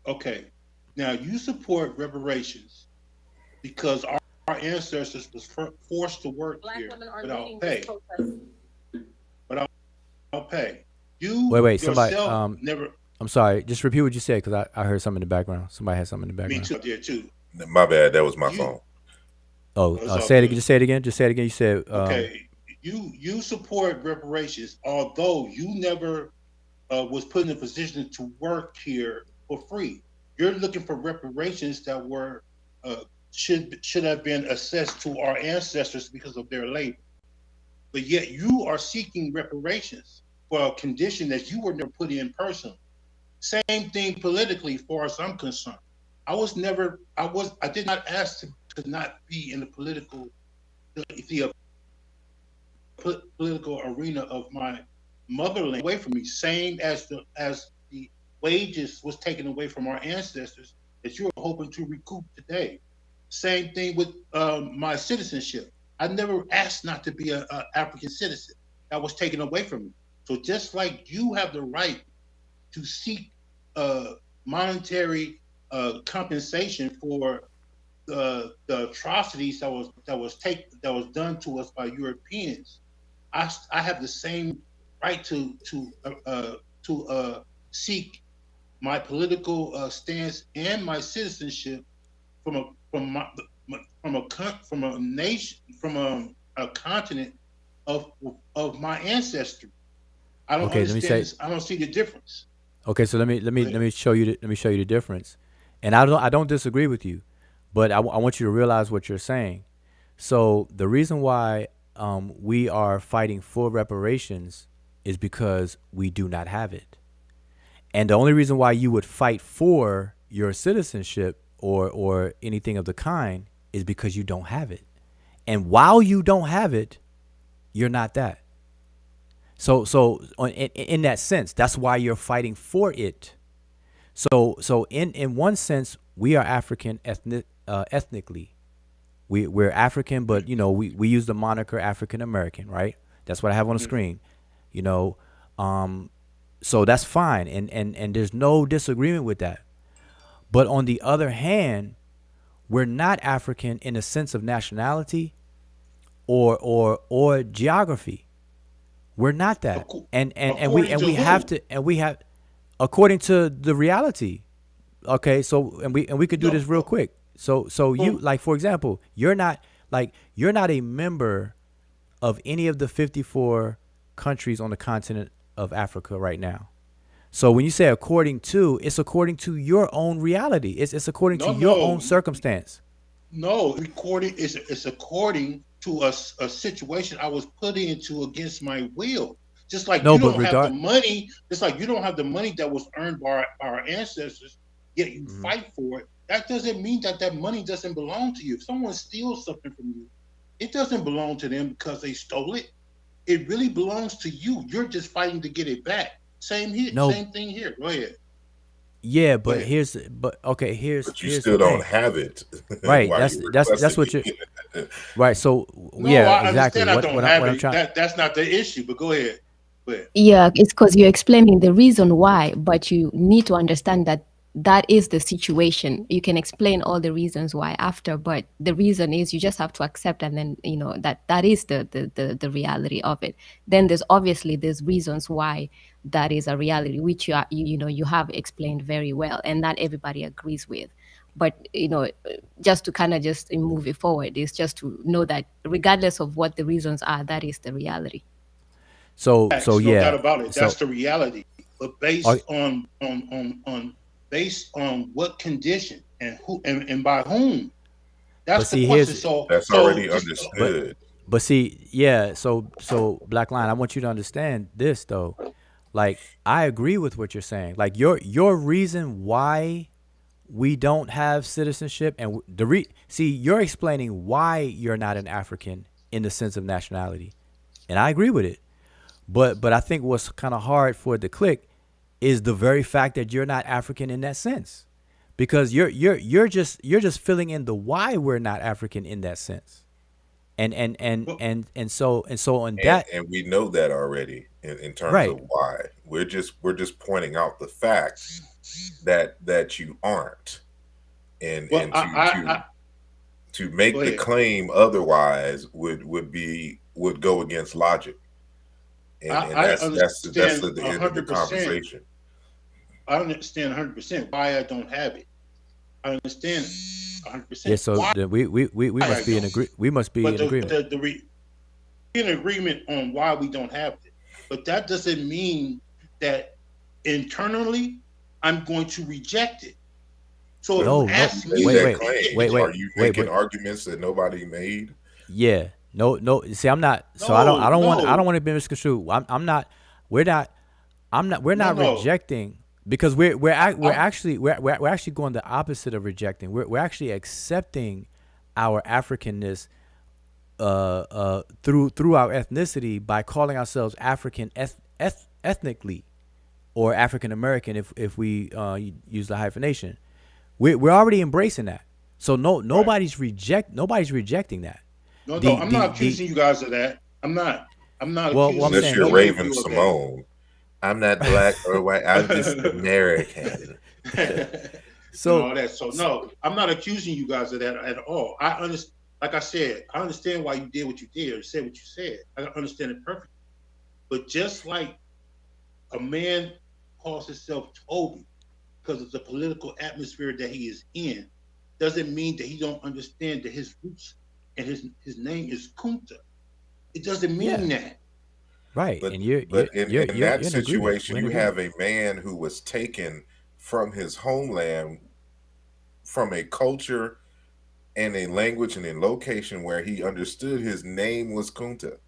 Okay. Now you support reparations because our ancestors was forced to work here without pay. Without pay. You wait. Somebody never. I'm sorry. Just repeat what you said because I heard something in the background. Somebody had something in the background. Me too. I did too. My bad. That was my phone. Say it again. Just say it again. You said. Okay. You support reparations, although you never was put in a position to work here for free. You're looking for reparations that were should have been assessed to our ancestors because of their labor. But yet you are seeking reparations for a condition that you were never put in personally. Same thing politically, as far as I'm concerned. I did not ask to not be in the political arena of my motherland away from me, same as the wages was taken away from our ancestors that you're hoping to recoup today. Same thing with my citizenship. I never asked not to be an African citizen. That was taken away from me. So just like you have the right to seek monetary compensation for the atrocities that was done to us by Europeans, I have the same right to seek my political stance and my citizenship from a nation, from a continent of my ancestry. I don't understand this. I don't see the difference. Okay, so let me show you the difference. And I don't disagree with you, but I want you to realize what you're saying. So the reason why we are fighting for reparations is because we do not have it. And the only reason why you would fight for your citizenship or anything of the kind is because you don't have it. And while you don't have it, you're not that. So in that sense, that's why you're fighting for it. So in one sense, we are African ethnically. We're African, but we use the moniker African American, right? That's what I have on the screen. So that's fine, and there's no disagreement with that. But on the other hand, we're not African in the sense of nationality or geography. We're not that. And we have according to the reality. Okay, so and we could do this real quick. So you, like, for example, you're not a member of any of the 54 countries on the continent of Africa right now. So when you say according to, it's according to your own reality. It's according to your own circumstance. No, it's according to a situation I was put into against my will. Just like you don't have the money, just like you don't have the money that was earned by our ancestors, yet you fight for it. That doesn't mean that money doesn't belong to you. If someone steals something from you, it doesn't belong to them because they stole it. It really belongs to you. You're just fighting to get it back. Same here. No. Same thing here. Go ahead. Yeah, but here's But you still don't have it. Right. That's what you. Right. So no, yeah, I exactly. Understand I don't have it. That's not the issue. But go ahead. Yeah, it's because you're explaining the reason why, but you need to understand that is the situation. You can explain all the reasons why after, but the reason is you just have to accept, and then that is the reality of it. Then there's reasons why that is a reality, which you have explained very well, and not everybody agrees with. But just to kind of just move it forward is just to know that regardless of what the reasons are, that is the reality. So no yeah, doubt about it. That's the reality. But based on what condition and who and by whom. That's the question. That's already understood. But see, yeah. So Black Line, I want you to understand this though. Like, I agree with what you're saying. Like your reason why we don't have citizenship, and you're explaining why you're not an African in the sense of nationality, and I agree with it. But I think what's kind of hard for it to click is the very fact that you're not African in that sense, because you're just filling in the why we're not African in that sense, and so on that, and we know that already in terms of why we're just pointing out the fact that you aren't, and to make the claim otherwise would go against logic. And that's the end of the conversation. I understand 100% why I don't have it. I understand 100%. Yeah, so we must be in agreement. We must be in agreement. In agreement on why we don't have it, but that doesn't mean that internally I'm going to reject it. So wait. Are you making arguments that nobody made? Yeah. No. See, I'm not. So I don't want to be misconstrued. I'm not. We're not rejecting, because we're actually going the opposite of rejecting. We're actually accepting our Africanness through our ethnicity by calling ourselves African ethnically, or African American if we use the hyphenation. We're already embracing that. So nobody's rejecting that. No, I'm not accusing you guys of that. I'm not. Well, unless you're Raven Simone. I'm not black or white. I'm just American. No, I'm not accusing you guys of that at all. I understand. Like I said, I understand why you did what you did or said what you said. I understand it perfectly. But just like a man calls himself Toby because of the political atmosphere that he is in, doesn't mean that he don't understand that his roots and his name is Kunta. It doesn't mean that. Right. But, and in that situation, you have a man who was taken from his homeland from a culture and a language and a location where he understood his name was Kunta.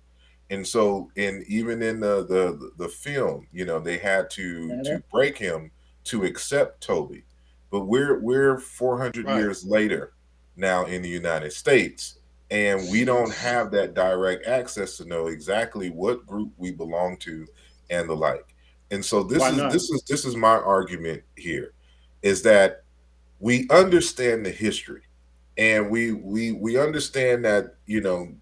And so, even in the film, you know, they had to break him to accept Toby. But we're 400 years later now in the United States, and we don't have that direct access to know exactly what group we belong to and the like. And so this is my argument here, is that we understand the history, and we understand that, you know,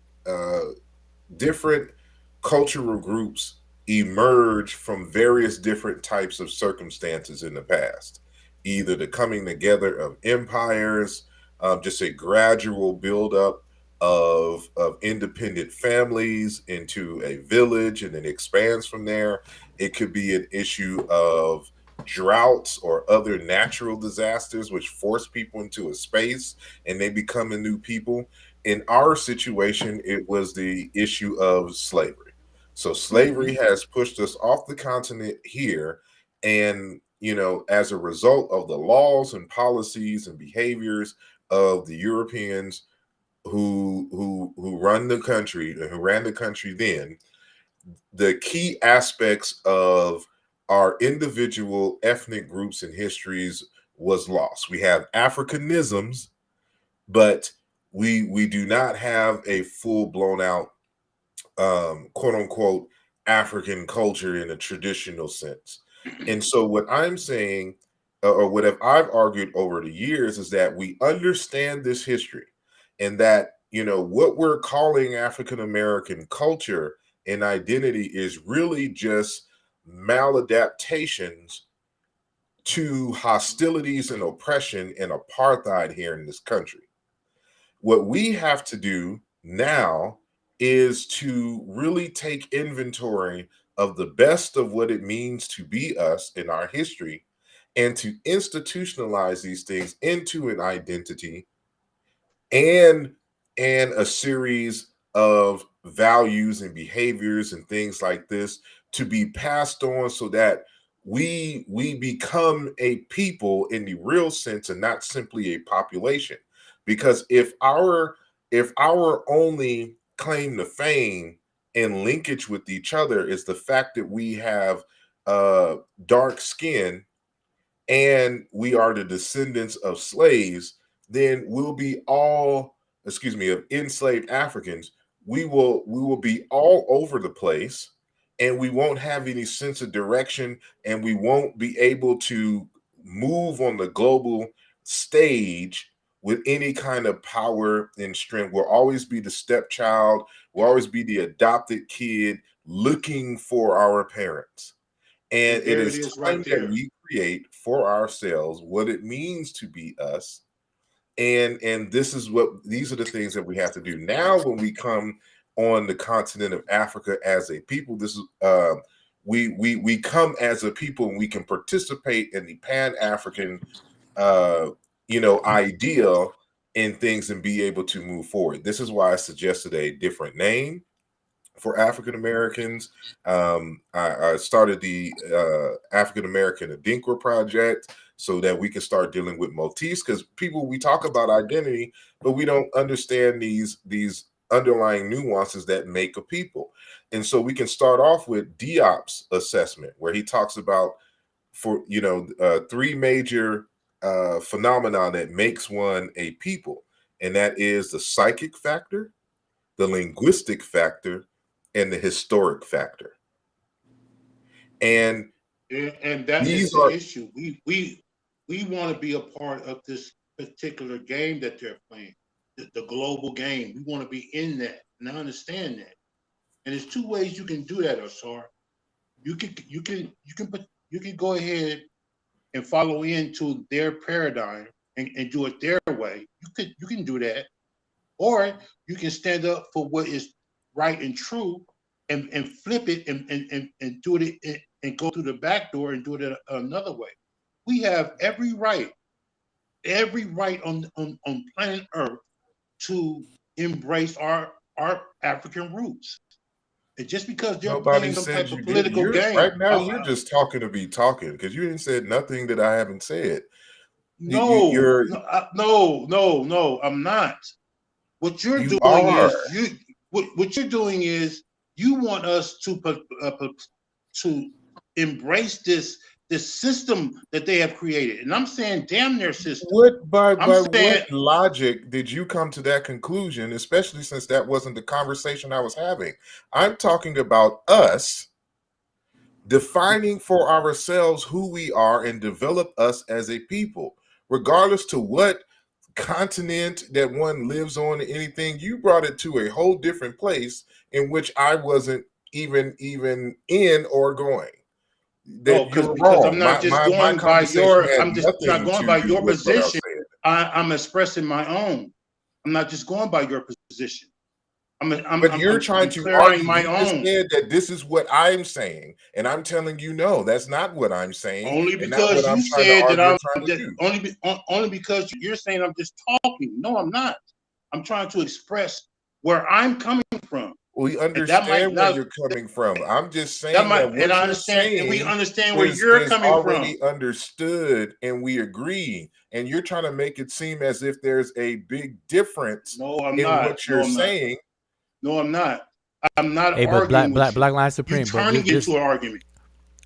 different cultural groups emerge from various different types of circumstances in the past, either the coming together of empires, just a gradual buildup of independent families into a village, and it expands from there. It could be an issue of droughts or other natural disasters which force people into a space and they become a new people. In our situation, it was the issue of slavery. So slavery has pushed us off the continent here, and, you know, as a result of the laws and policies and behaviors of the Europeans who run the country, who ran the country then, the key aspects of our individual ethnic groups and histories was lost. We have Africanisms, but we do not have a full blown out quote unquote African culture in a traditional sense. And so what I'm saying, or what I've argued over the years, is that we understand this history, and that, you know, what we're calling African American culture and identity is really just maladaptations to hostilities and oppression and apartheid here in this country. What we have to do now is to really take inventory of the best of what it means to be us in our history, and to institutionalize these things into an identity and a series of values and behaviors and things like this, to be passed on, so that we become a people in the real sense and not simply a population. Because if our only claim to fame and linkage with each other is the fact that we have dark skin and we are the descendants of slaves, then we'll be all, excuse me, of enslaved Africans, we will be all over the place, and we won't have any sense of direction, and we won't be able to move on the global stage with any kind of power and strength. We'll always be the stepchild, we'll always be the adopted kid looking for our parents. And it is time that we create for ourselves what it means to be us. And these are the things that we have to do now when we come on the continent of Africa as a people. This is we come as a people, and we can participate in the Pan-African ideal and things, and be able to move forward. This is why I suggested a different name for African Americans. I started the African American Adinkra Project so that we can start dealing with motifs, because we talk about identity, but we don't understand these underlying nuances that make a people. And so we can start off with Diop's assessment, where he talks about three major phenomena that makes one a people, and that is the psychic factor, the linguistic factor, and the historic factor. And that is the issue. We want to be a part of this particular game that they're playing, the global game. We want to be in that, and I understand that. And there's two ways you can do that, Asar. You can go ahead and follow into their paradigm and do it their way. You can do that, or you can stand up for what is right and true, and flip it and do it and go through the back door and do it another way. We have every right on planet Earth to embrace our African roots. And just because they're playing some type of political game right now, you're just talking to be talking, because you didn't say nothing that I haven't said. You're No, I'm not. What you're you doing are. is what you're doing is you want us to embrace this system that they have created, and I'm saying, damn their system. By saying, what logic did you come to that conclusion? Especially since that wasn't the conversation I was having. I'm talking about us defining for ourselves who we are and develop us as a people, regardless to what continent that one lives on, anything. You brought it to a whole different place in which I wasn't even in or going. Because I'm not just going by your. I'm just not going by your position. I'm expressing my own. I'm not just going by your position. But you're trying to argue. You just said that this is what I'm saying, and I'm telling you, no, that's not what I'm saying. Only because you said that only because you're saying I'm just talking. No, I'm not. I'm trying to express where I'm coming from. We understand where you're coming from. I'm just saying that what you're saying, we understand where you're coming from. Already understood, and we agree. And you're trying to make it seem as if there's a big difference in what you're saying. No, I'm not. I'm not arguing. But Black Line Supreme, you're turning into an argument.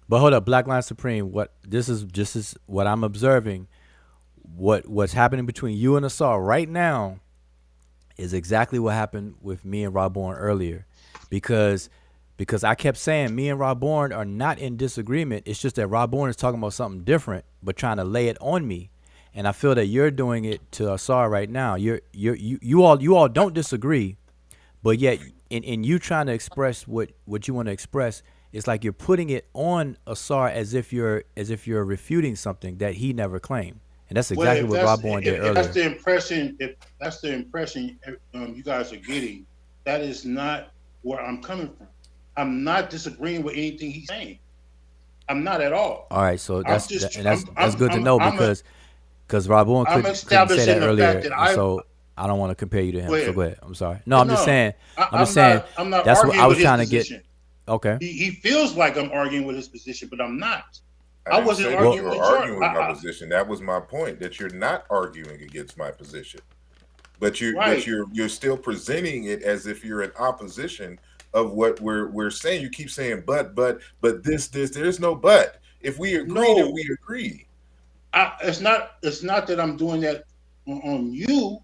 But hold up, Black Line Supreme. What this is just is what I'm observing. What's happening between you and Asar right now is exactly what happened with me and Rob Bourne earlier, because I kept saying me and Rob Bourne are not in disagreement. It's just that Rob Bourne is talking about something different, but trying to lay it on me, and I feel that you're doing it to Asar right now. You all don't disagree. But yet, in you trying to express what you want to express, it's like you're putting it on Asar as if you're refuting something that he never claimed, and that's exactly what Rob Bourne did earlier. If that's the impression you guys are getting, that is not where I'm coming from. I'm not disagreeing with anything he's saying. I'm not at all. All right, so that's good to know, because Rob Bourne couldn't say that earlier, so I don't want to compare you to him. So go ahead. I'm sorry. No, I'm just saying. I'm not that's what I was trying to get. Okay. He feels like I'm arguing with his position, but I'm not. I wasn't arguing with my position. That was my point. That you're not arguing against my position, but you're still presenting it as if you're in opposition of what we're saying. You keep saying but this. There's no but. If we agree, then we agree. It's not that I'm doing that on you.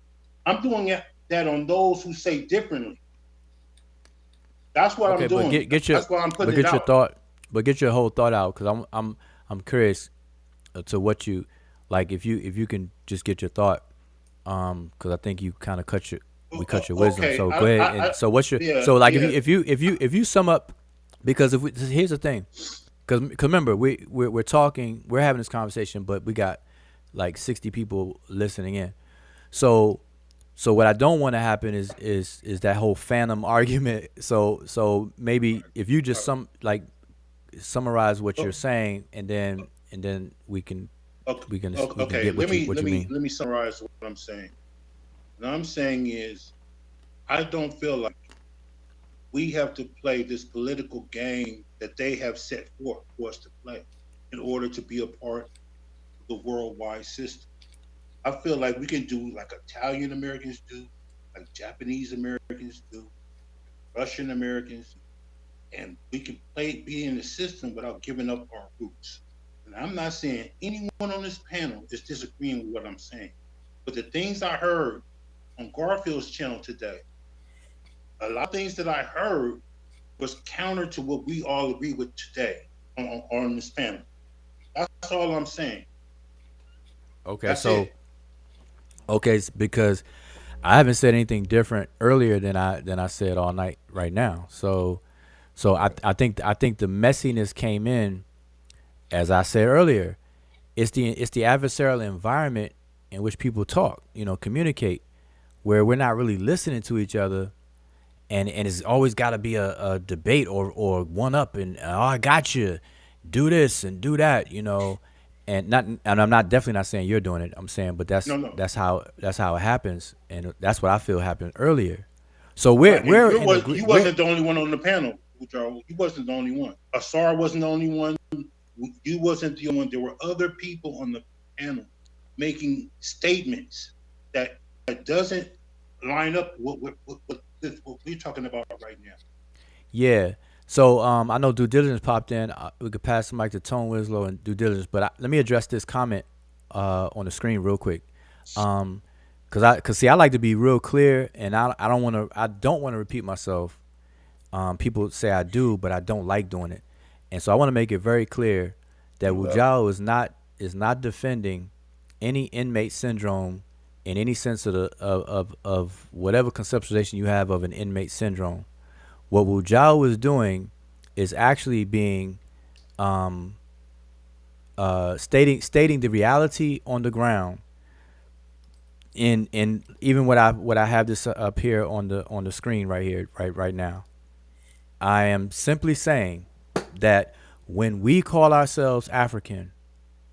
I'm doing that on those who say differently. That's what I'm doing. That's why I'm putting it out. Get your whole thought out, because I'm curious to what you like. If you can just get your thought, because I think you kind of cut your wisdom. Okay. So go ahead. So what's your if you sum up, because here's the thing, because remember we're talking, we're having this conversation, but we got like 60 people listening in. So what I don't want to happen is that whole phantom argument. So maybe if you just summarize what you're saying, and then we can get what you mean. Let me summarize what I'm saying. What I'm saying is, I don't feel like we have to play this political game that they have set forth for us to play in order to be a part of the worldwide system. I feel like we can do like Italian Americans do, like Japanese Americans do, Russian Americans, and we can be in the system without giving up our roots. And I'm not saying anyone on this panel is disagreeing with what I'm saying, but the things I heard on Garfield's channel today, a lot of things that I heard was counter to what we all agree with today on this panel. That's all I'm saying. Okay, okay, because I haven't said anything different earlier than I said all night right now. So I think the messiness came in, as I said earlier. It's the adversarial environment in which people talk, communicate, where we're not really listening to each other, and it's always got to be a debate or one up, and I got you, do this and do that, And I'm definitely not saying you're doing it. I'm saying, but that's how it happens, and that's what I feel happened earlier. So you wasn't the only one on the panel, Joe. You wasn't the only one. Asar wasn't the only one. You wasn't the only one. There were other people on the panel making statements that doesn't line up with what we're talking about right now. Yeah. So I know due diligence popped in. We could pass the mic to Tone Winslow and due diligence, but let me address this comment on the screen real quick. Cause see, I like to be real clear, and I don't want to repeat myself. People say I do, but I don't like doing it, and so I want to make it very clear that Wujao is not defending any inmate syndrome in any sense of whatever conceptualization you have of an inmate syndrome. What Wujao is doing is actually being stating the reality on the ground. In even what I have this up here on the screen right here right now. I am simply saying that when we call ourselves African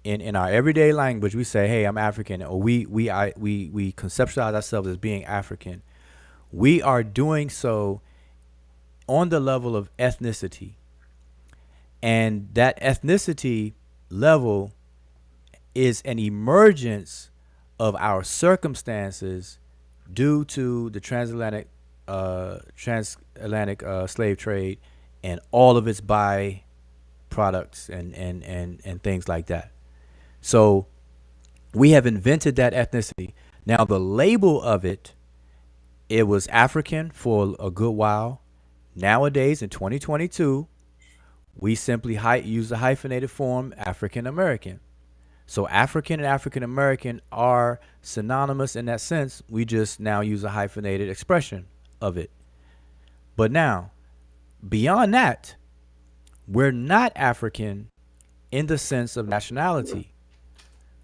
in our everyday language, we say, "Hey, I'm African," or we conceptualize ourselves as being African. We are doing so on the level of ethnicity, and that ethnicity level is an emergence of our circumstances due to the transatlantic slave trade and all of its byproducts and things like that. So we have invented that ethnicity. Now the label of it was African for a good while. Nowadays in 2022, we simply use the hyphenated form African American. So African and African American are synonymous in that sense. We just now use a hyphenated expression of it. But now, beyond that, we're not African in the sense of nationality.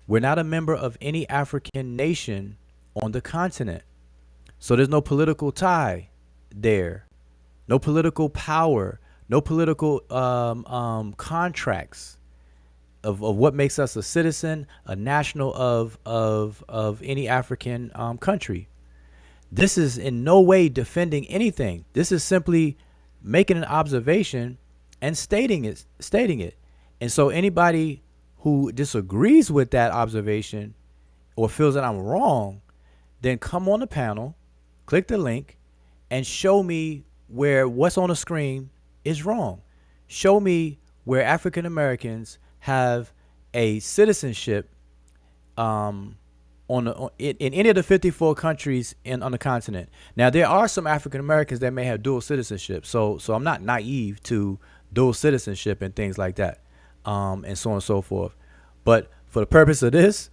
We're not a member of any African nation on the continent. So there's no political tie there, no political power, no political contracts of what makes us a citizen, a national of any African country. This is in no way defending anything. This is simply making an observation and stating it. And so anybody who disagrees with that observation or feels that I'm wrong, then come on the panel, click the link, and show me where what's on the screen is wrong. Show me where African Americans have a citizenship in any of the 54 countries on the continent. Now, there are some African Americans that may have dual citizenship, so I'm not naive to dual citizenship and things like that, and so on and so forth. But for the purpose of this,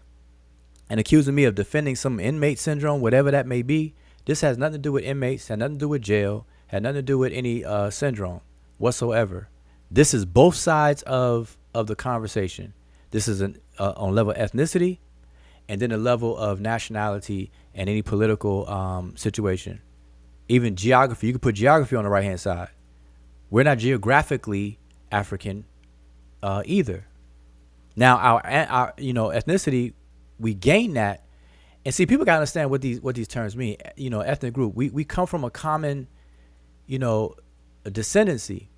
and accusing me of defending some inmate syndrome, whatever that may be, this has nothing to do with inmates, had nothing to do with jail, had nothing to do with any syndrome whatsoever. This is both sides of the conversation. This is on level of ethnicity, and then a level of nationality and any political situation. Even geography, you can put geography on the right hand side. We're not geographically African either. Now our ethnicity, we gain that, and see, people gotta understand what these terms mean. Ethnic group. We come from a common, descendancy,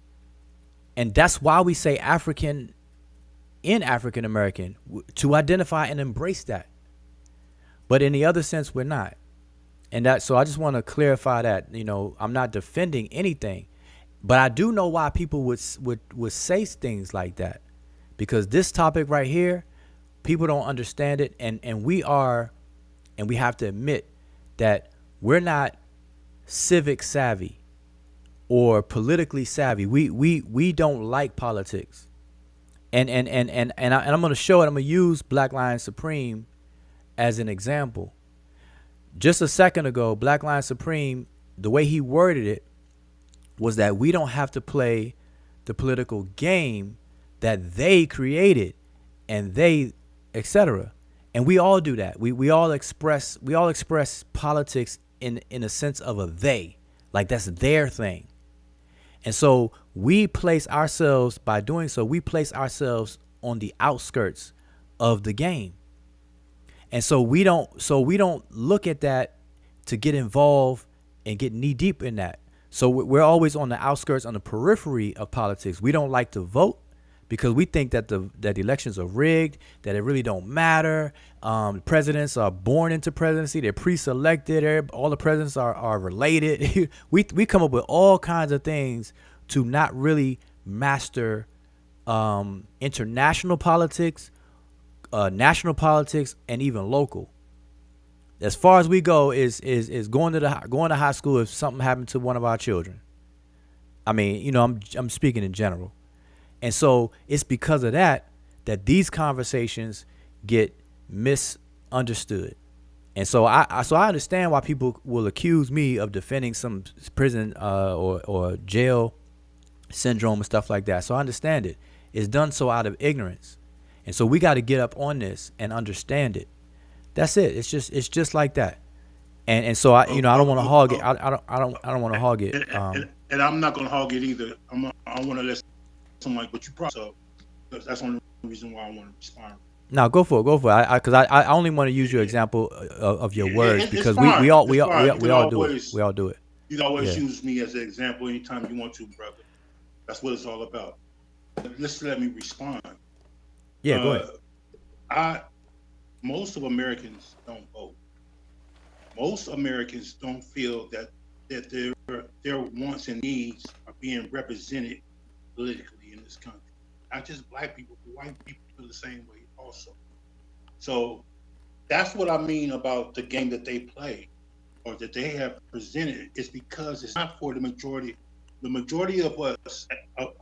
and that's why we say African in African American, to identify and embrace that. But in the other sense, we're not. And so I just want to clarify that, I'm not defending anything, but I do know why people would say things like that, because this topic right here, people don't understand it. And we have to admit that we're not civic savvy or politically savvy. We don't like politics. And I'm going to show it. I'm going to use Black Lion Supreme as an example. Just a second ago, Black Lion Supreme, the way he worded it was that we don't have to play the political game that they created and they, etc. And we all do that. We all express politics in a sense of a they, like that's their thing. And so by doing so, we place ourselves on the outskirts of the game. And so we don't look at that to get involved and get knee deep in that. So we're always on the outskirts, on the periphery of politics. We don't like to vote because we think that the elections are rigged, that it really don't matter. Presidents are born into presidency; they're pre-selected. All the presidents are related. we come up with all kinds of things to not really master international politics, national politics, and even local. As far as we go is going to high school if something happened to one of our children. I mean, I'm speaking in general. And so it's because of that these conversations get misunderstood. And so I understand why people will accuse me of defending some prison or jail syndrome and stuff like that. So I understand it. It's done so out of ignorance. And so we got to get up on this and understand it. That's it. It's just like that. And so I don't want to hog it. I don't want to hog it. And I'm not going to hog it either. I want to let something like what you brought up. That's the only reason why I want to respond. No, go for it. Because I only want to use your example of your words because we all do it. We all do it. You can always use me as an example anytime you want to, brother. That's what it's all about. Just let me respond. Yeah, go ahead. Most of Americans don't vote. Most Americans don't feel that their wants and needs are being represented politically in this country. Not just black people, but white people feel the same way also. So that's what I mean about the game that they play or that they have presented. Is because it's not for the majority. The majority of us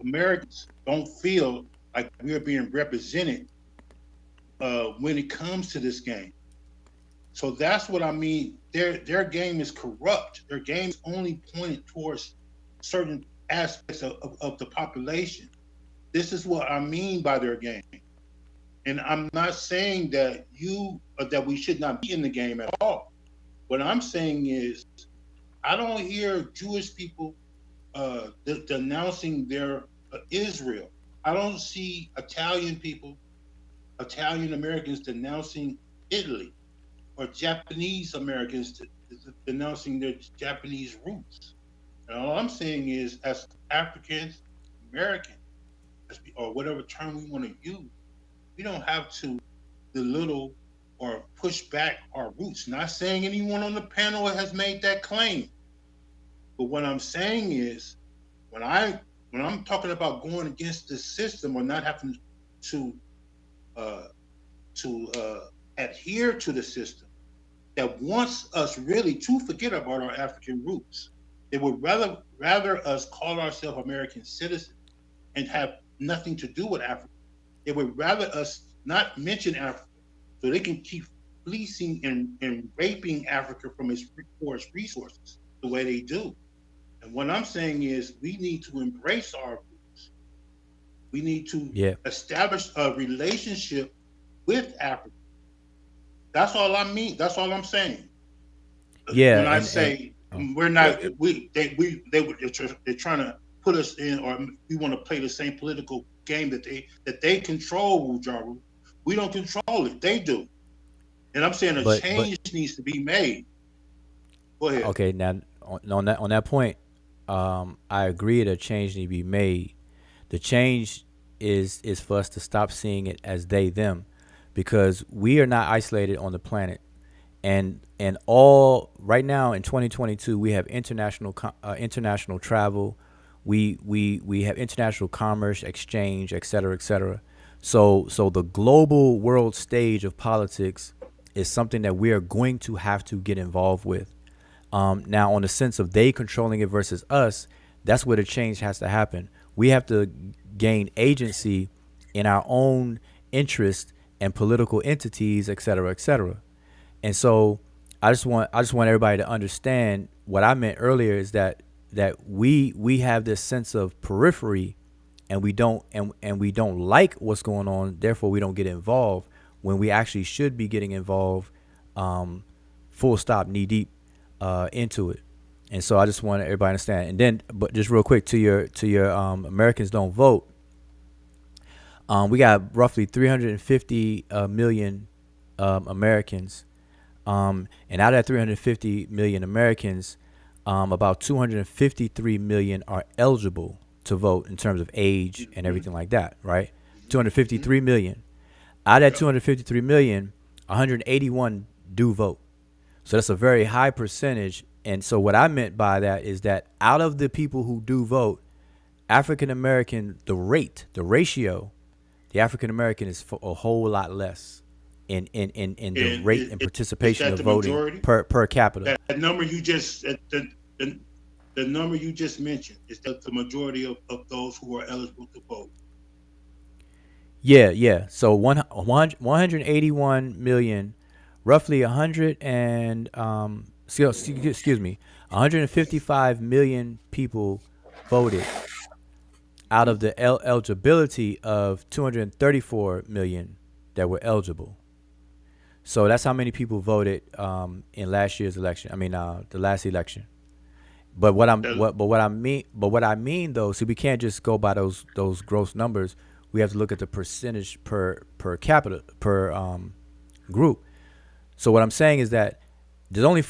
Americans don't feel like we're being represented when it comes to this game. So that's what I mean. Their game is corrupt. Their game is only pointed towards certain aspects of the population. This is what I mean by their game. And I'm not saying that that we should not be in the game at all. What I'm saying is I don't hear Jewish people denouncing their Israel. I don't see Italian Americans denouncing Italy, or Japanese Americans denouncing their Japanese roots. And all I'm saying is, as Africans, Americans, or whatever term we want to use, we don't have to belittle or push back our roots. Not saying anyone on the panel has made that claim. But what I'm saying is, when I'm talking about going against the system or not having to adhere to the system that wants us really to forget about our African roots. They would rather us call ourselves American citizens and have nothing to do with Africa. They would rather us not mention Africa so they can keep fleecing and raping Africa for its resources the way they do. And what I'm saying is we need to embrace our roots. We need to establish a relationship with Africa. That's all I mean. That's all I'm saying. Yeah. When I say we're not, they're trying to put us in, or we want to play the same political game that they control, Wujaru. We don't control it. They do. And I'm saying a change needs to be made. Go ahead. Okay, now on that point, I agree that change needs to be made. The change is for us to stop seeing it as they, them, because we are not isolated on the planet. And all right now in 2022, we have international travel, we have international commerce, exchange, et cetera, et cetera. So the global world stage of politics is something that we are going to have to get involved with. Now, on the sense of they controlling it versus us, that's where the change has to happen. We have to gain agency in our own interest and political entities, et cetera, et cetera. And so I just want everybody to understand what I meant earlier is that we have this sense of periphery, and we don't like what's going on. Therefore, we don't get involved when we actually should be getting involved, full stop, knee deep into it. And so I just want everybody to understand. And then, but just real quick to your Americans don't vote. We got roughly 350 million Americans. And out of that 350 million Americans, about 253 million are eligible to vote in terms of age and everything like that, right? 253 million. Out of that 253 million, 181 do vote. So that's a very high percentage. And so what I meant by that is that out of the people who do vote, African American, the ratio, the African American is a whole lot less in the rate and participation of voting majority? per capita. That number you just the number you just mentioned, is that the majority of those who are eligible to vote? Yeah. So 181 million, roughly 155 million people voted out of the eligibility of 234 million that were eligible. So that's how many people voted in last year's election. I mean, the last election. But what I mean though, see, we can't just go by those gross numbers. We have to look at the percentage per capita per group. So what I'm saying is that there's only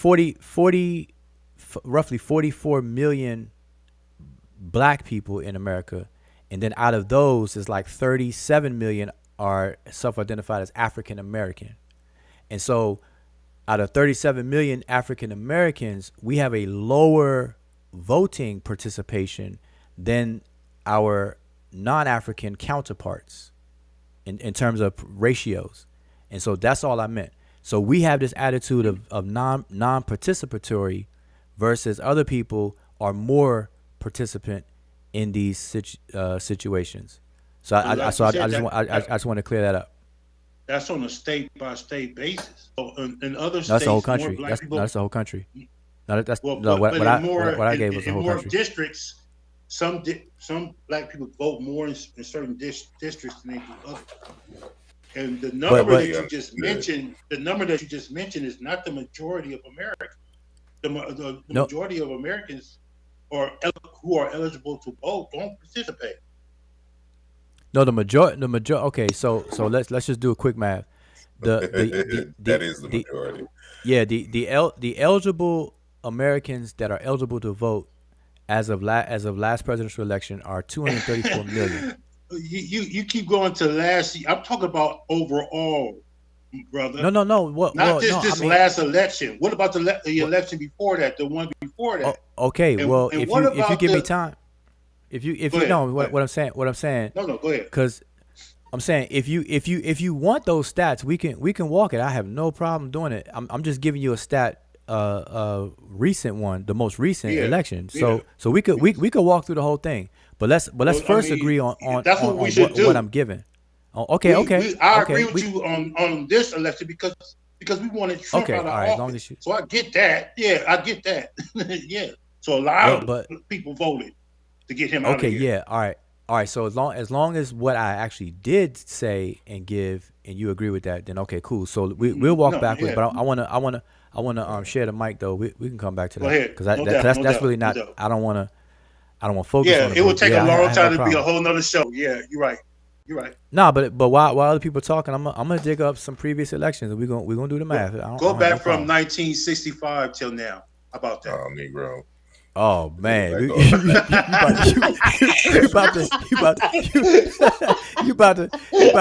roughly 44 million black people in America, and then out of those, is like 37 million are self-identified as African American. And so out of 37 million African Americans, we have a lower voting participation than our non-African counterparts in terms of ratios. And so that's all I meant. So we have this attitude of non-participatory versus other people are more participant in these situations. So I just want to clear that up. That's on a state by state basis. So in other states, that's the whole country. That's the whole country. What I gave was the whole more country. Districts, some black people vote more in certain districts than they do others. And the number that you just mentioned, is not the majority of Americans. The majority of Americans who are eligible to vote don't participate. No, the majority. Okay, so let's just do a quick math. That is the majority. Yeah, the eligible Americans that are eligible to vote as of last presidential election are 234 million. You keep going to last. I'm talking about overall, brother. No. Last election. What about the election before that? The one before that. Okay. If you give me time, if you know what I'm saying. No. Go ahead. Because I'm saying if you want those stats, we can walk it. I have no problem doing it. I'm just giving you a stat, recent one, the most recent election. So we could walk through the whole thing. But let's first agree on what I'm giving. Okay. I agree with you on this election because we wanted Trump out of office. So I get that. Yeah, I get that. Yeah. So a lot of people voted to get him out of here. Okay, yeah. All right. So as long as what I actually did say and give, and you agree with that, then okay, cool. So we'll walk backwards. Yeah. But I wanna share the mic though. We can come back to that because that's really not. I don't want to focus on it. It would take a long time to be a whole nother show. Yeah, you're right. Nah, but while other people are talking, I'm gonna dig up some previous elections and we're gonna do the math. Go back from 1965 till now. How about that? Oh, Negro. Oh man, you about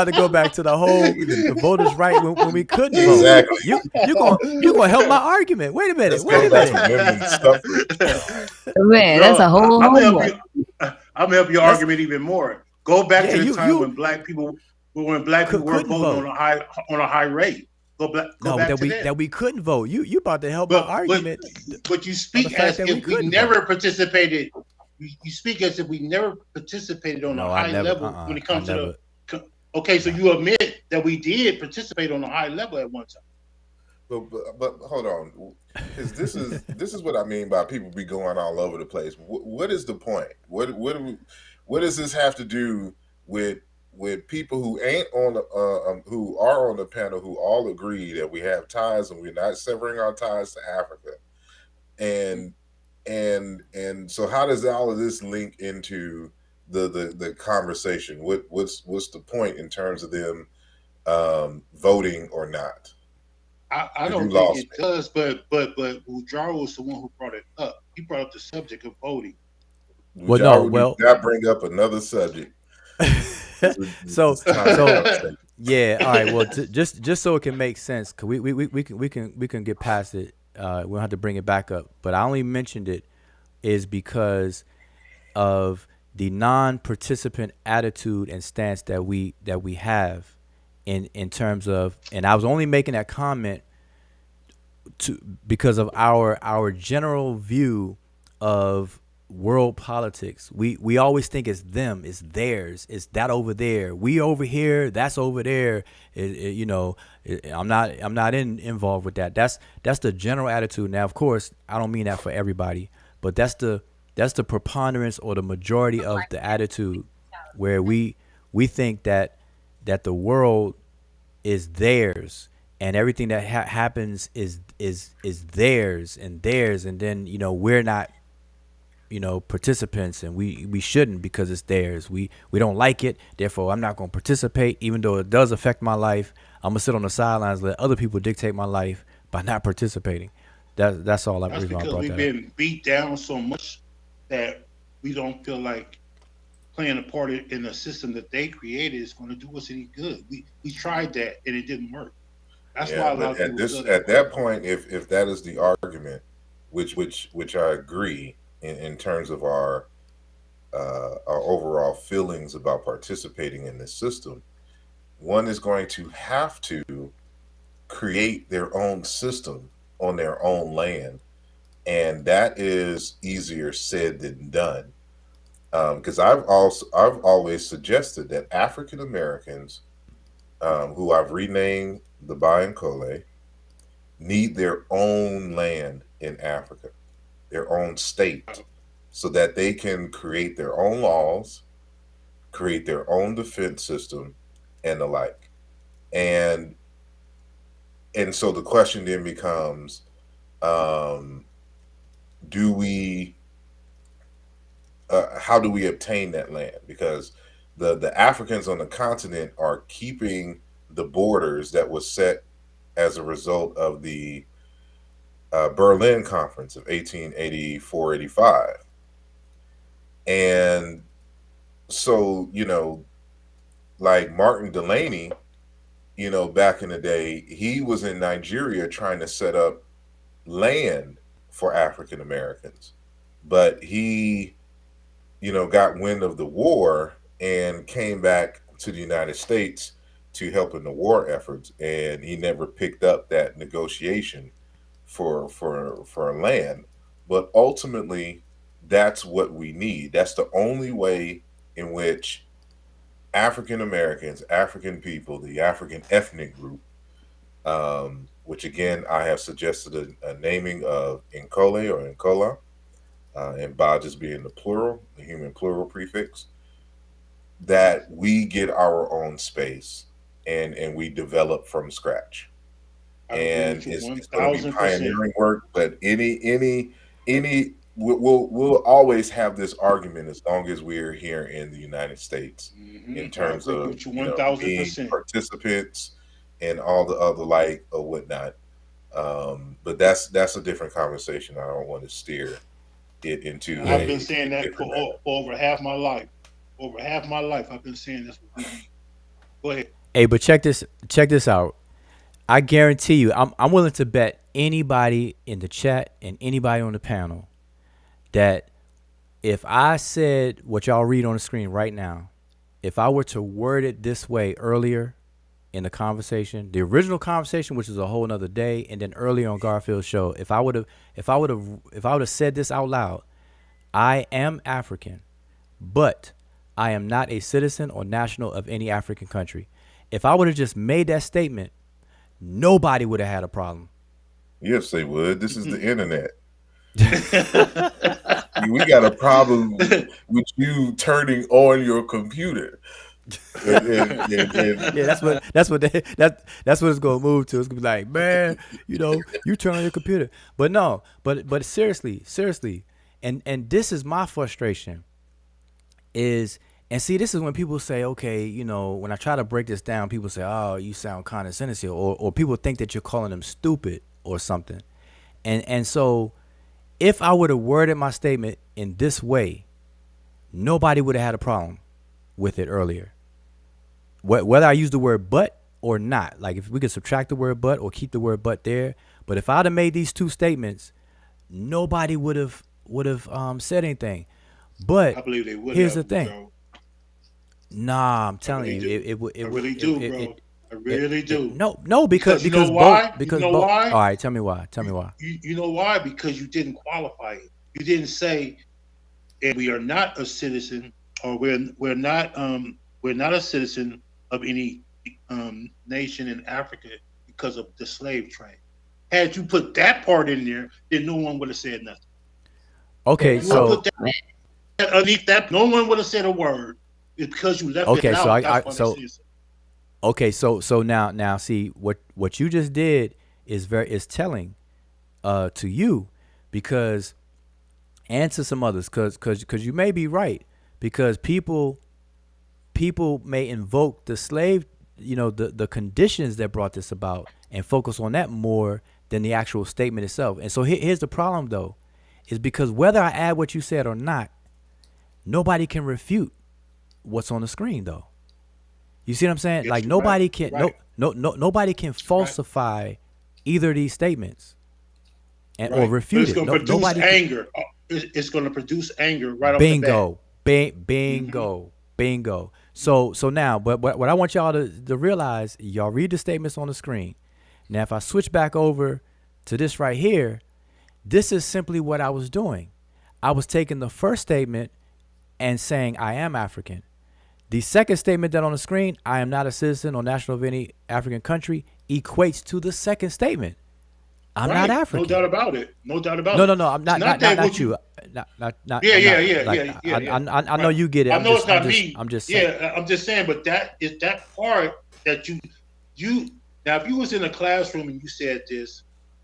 to go back to the whole the voters' right when we couldn't vote. Exactly. You gonna help my argument? Wait a minute. Man, that's a whole. I'm gonna help your argument even more. Go back to the time when black people were voting on a high rate. Go back that we couldn't vote. You about to help my argument. But you speak as if we never participated. You speak as if we never participated on a high level when it comes to the. Okay, so you admit that we did participate on a high level at one time. But hold on, this is what I mean by people be going all over the place. What is the point? What does this have to do with people who ain't on the who are on the panel who all agree that we have ties and we're not severing our ties to Africa, and so how does all of this link into the conversation? What's the point in terms of them voting or not? I don't think it does, but Ujaro was the one who brought it up. He brought up the subject of voting. That bring up another subject. So It's time to so upstate. yeah, all right. Well, just so it can make sense, cause we can get past it. We don't have to bring it back up. But I only mentioned it is because of the non-participant attitude and stance that we have in terms of, and I was only making that comment to because of our general view of world politics. We always think it's them, it's theirs, it's that over there, we over here, that's over there. I'm not involved with that. That's the general attitude. Now, of course, I don't mean that for everybody, but that's the preponderance or the majority of the attitude, where we think that the world is theirs, and everything that happens is theirs and theirs, and then we're not participants, and we shouldn't, because it's theirs. We don't like it, therefore I'm not going to participate, even though it does affect my life. I'm gonna sit on the sidelines, let other people dictate my life by not participating. That's all. That's because we've been beat down so much that we don't feel like playing a part in the system that they created is going to do us any good. We tried that and it didn't work. That's why a lot of people at that point, if that is the argument, which I agree in terms of our overall feelings about participating in this system, one is going to have to create their own system on their own land, and that is easier said than done. Because I've always suggested that African Americans, who I've renamed the Bayankole, need their own land in Africa, their own state, so that they can create their own laws, create their own defense system, and the like. And so the question then becomes, do we how do we obtain that land? Because the Africans on the continent are keeping the borders that was set as a result of the Berlin Conference of 1884-85. And so, like Martin Delaney, back in the day, he was in Nigeria trying to set up land for African Americans, but he got wind of the war and came back to the United States to help in the war efforts, and he never picked up that negotiation for land. But ultimately, that's what we need. That's the only way in which African Americans, African people, the African ethnic group, which again I have suggested a naming of Nkole or Nkola, and Ba just being the plural, the human plural prefix, that we get our own space and we develop from scratch. And it's going to be pioneering work, but we'll always have this argument as long as we're here in the United States, in terms of being participants and all the other like or whatnot. But that's a different conversation. I don't want to steer it into. I've been saying that for over half my life. Over half my life, I've been saying this. Go ahead. Hey, but check this out. I guarantee you, I'm willing to bet anybody in the chat and anybody on the panel that if I said what y'all read on the screen right now, if I were to word it this way earlier in the conversation, the original conversation, which is a whole nother day, and then earlier on Garfield's show, if I would have said this out loud, I am African, but I am not a citizen or national of any African country. If I would have just made that statement, nobody would have had a problem. Yes, they would. This is the internet. We got a problem with you turning on your computer. Yeah, that's what it's gonna move to. It's gonna be like, man, you turn on your computer. But no, but seriously, and this is my frustration. And see, this is when people say, okay, when I try to break this down, people say, oh, you sound condescending, or people think that you're calling them stupid or something. And so if I would have worded my statement in this way, nobody would have had a problem with it earlier. whether I use the word but or not, like if we could subtract the word but or keep the word but there, but if I'd have made these two statements, nobody would have said anything. But I believe they would. here's the have, thing. bro. Nah, I'm I telling really you, do. it I would. really do, bro. I really do. No, because you know both. why? Because you know both. why? All right, tell me why. Tell me why. You know why? Because you didn't qualify it. You didn't say, and we are not a citizen, or we're not a citizen of any nation in Africa because of the slave trade. Had you put that part in there, then no one would have said nothing. Okay, so put that underneath that, no one would have said a word. It's because you left it out. Okay, so now see what you just did is telling to you, because and to some others, because you may be right, because people may invoke the slave, the conditions that brought this about and focus on that more than the actual statement itself. And so here's the problem though, is because whether I add what you said or not, nobody can refute what's on the screen though. You see what I'm saying? Yes, like nobody right. can Right. nobody can falsify either of these statements and Right. or refute it's going to produce nobody anger. It's going to produce anger right bingo, off the bat. bingo. So now, but what I want y'all to realize, y'all read the statements on the screen. Now, if I switch back over to this right here, this is simply what I was doing. I was taking the first statement and saying I am African. The second statement that on the screen, I am not a citizen or national of any African country, equates to the second statement. I'm not African. No doubt about it. No. I'm not you. Not. Yeah. I know you get it. I know it's not me. I'm just saying. Yeah, I'm just saying. But that is that part that you. Now, if you was in a classroom and you said this,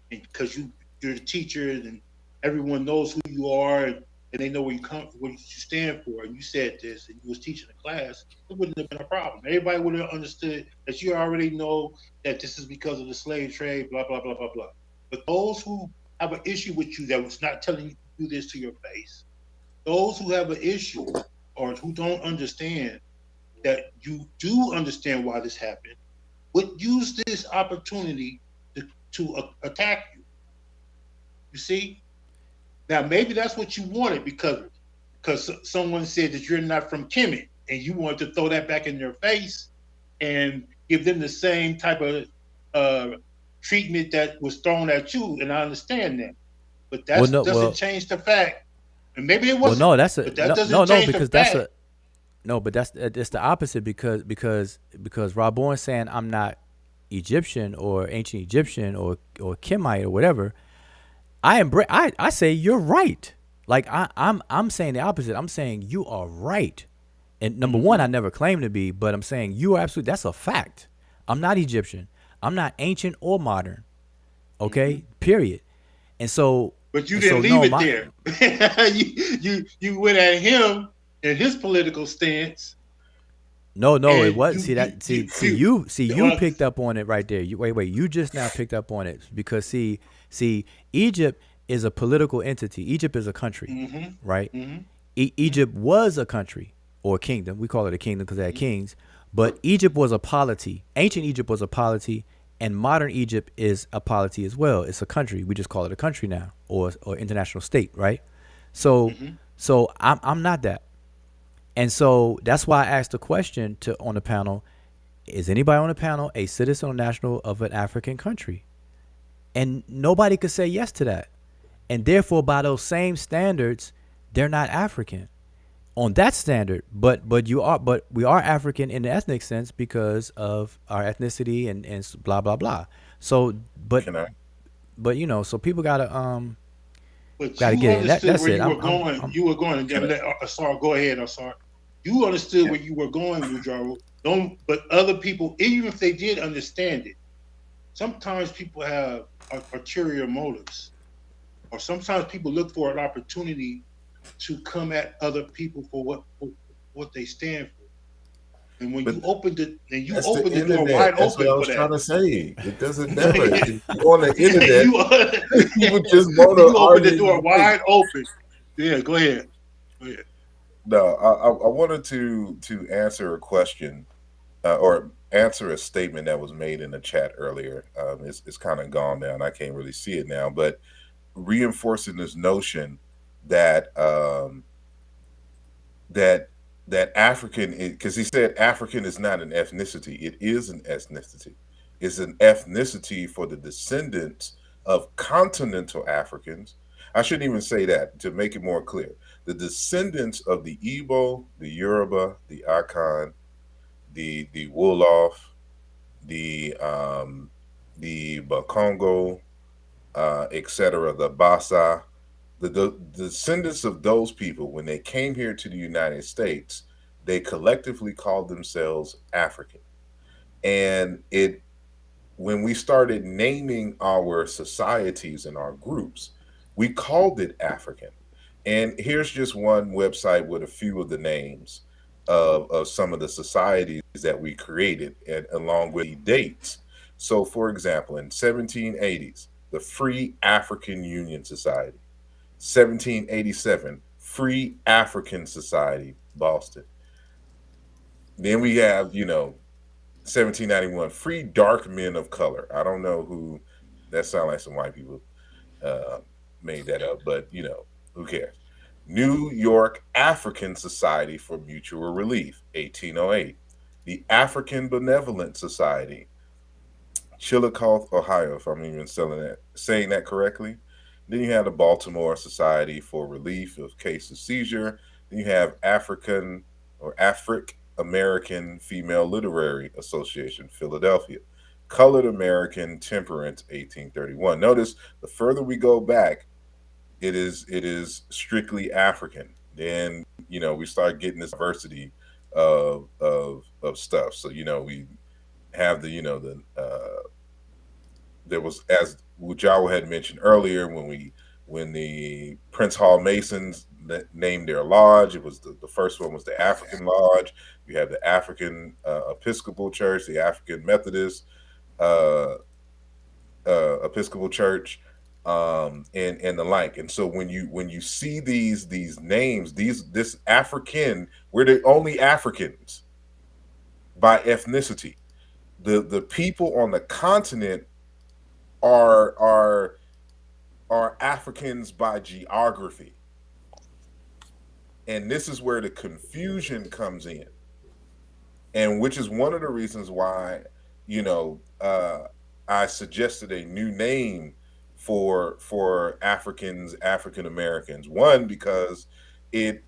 because you're the teacher and everyone knows who you are and they know where you come, what you stand for, and you said this and you was teaching a class, it wouldn't have been a problem. Everybody would have understood that you already know that this is because of the slave trade, blah blah blah blah blah. But those who have an issue with you that was not telling you to do this to your face, those who have an issue or who don't understand that you do understand why this happened, would use this opportunity to attack you. You see? Now, maybe that's what you wanted because someone said that you're not from Kemet and you wanted to throw that back in their face and give them the same type of treatment that was thrown at you, and I understand that, but that doesn't change the fact. And maybe it wasn't. Well, no, that's but it's the opposite because Rob Bourne saying I'm not Egyptian or ancient Egyptian or Kemite or whatever. I say you're right. Like I'm saying the opposite. I'm saying you are right. And number one, I never claimed to be, but I'm saying you are absolutely. That's a fact. I'm not Egyptian. I'm not ancient or modern. Okay, period. And so, but you didn't leave it there. you went at him and his political stance. No, it wasn't. You picked up on it right there. You just now picked up on it because see, Egypt is a political entity. Egypt is a country, right? Egypt was a country or a kingdom. We call it a kingdom because they had kings. But Egypt was a polity. Ancient Egypt was a polity, and modern Egypt is a polity as well. It's a country. We just call it a country now, or international state, right? So I'm not that. And so that's why I asked the question on the panel, is anybody on the panel a citizen or national of an African country? And nobody could say yes to that. And therefore, by those same standards, they're not African on that standard. But we are African in the ethnic sense because of our ethnicity and blah, blah, blah. So, but so people gotta get it. That's it. You were going. Sorry, go ahead. I'm sorry. You understood where you were going, Mujaro. But other people, even if they did understand it, sometimes people have ulterior motives, or sometimes people look for an opportunity to come at other people for what they stand for. And when you open the door wide that's open, what I was trying to say. It doesn't matter. On the internet, people just want to open the door wide open. Yeah, go ahead. No, I wanted to answer a question or answer a statement that was made in the chat earlier. It's kind of gone down. I can't really see it now, but reinforcing this notion that that African, because he said African is not an ethnicity. It is an ethnicity. It's an ethnicity for the descendants of continental Africans. I shouldn't even say that, to make it more clear. The descendants of the Igbo, the Yoruba, the Akan, the Wolof, the Bakongo, etc., the Basa, the descendants of those people, when they came here to the United States, they collectively called themselves African. And when we started naming our societies and our groups, we called it African. And here's just one website with a few of the names of some of the societies that we created, and along with the dates. So, for example, in 1780s, the Free African Union Society. 1787, Free African Society, Boston. Then we have, 1791, Free Dark Men of Color. I don't know who, that sounds like some white people made that up, but, who cares? New York African Society for Mutual Relief, 1808. The African Benevolent Society, Chillicothe, Ohio, if I'm even saying that correctly. Then you have the Baltimore Society for Relief of Case of Seizure. Then you have African or Afric American Female Literary Association, Philadelphia. Colored American Temperance, 1831. Notice the further we go back, it is strictly African. Then we start getting this diversity of stuff. So we have there was, as Wujawa had mentioned earlier, when the Prince Hall Masons named their lodge, it was the first one was the African Lodge. You have the African Episcopal Church, the African Methodist Episcopal Church, and the like. And so when you see these names, this African, we're the only Africans by ethnicity. The people on the continent are Africans by geography. And this is where the confusion comes in. And which is one of the reasons why, I suggested a new name for Africans, African Americans. One, because even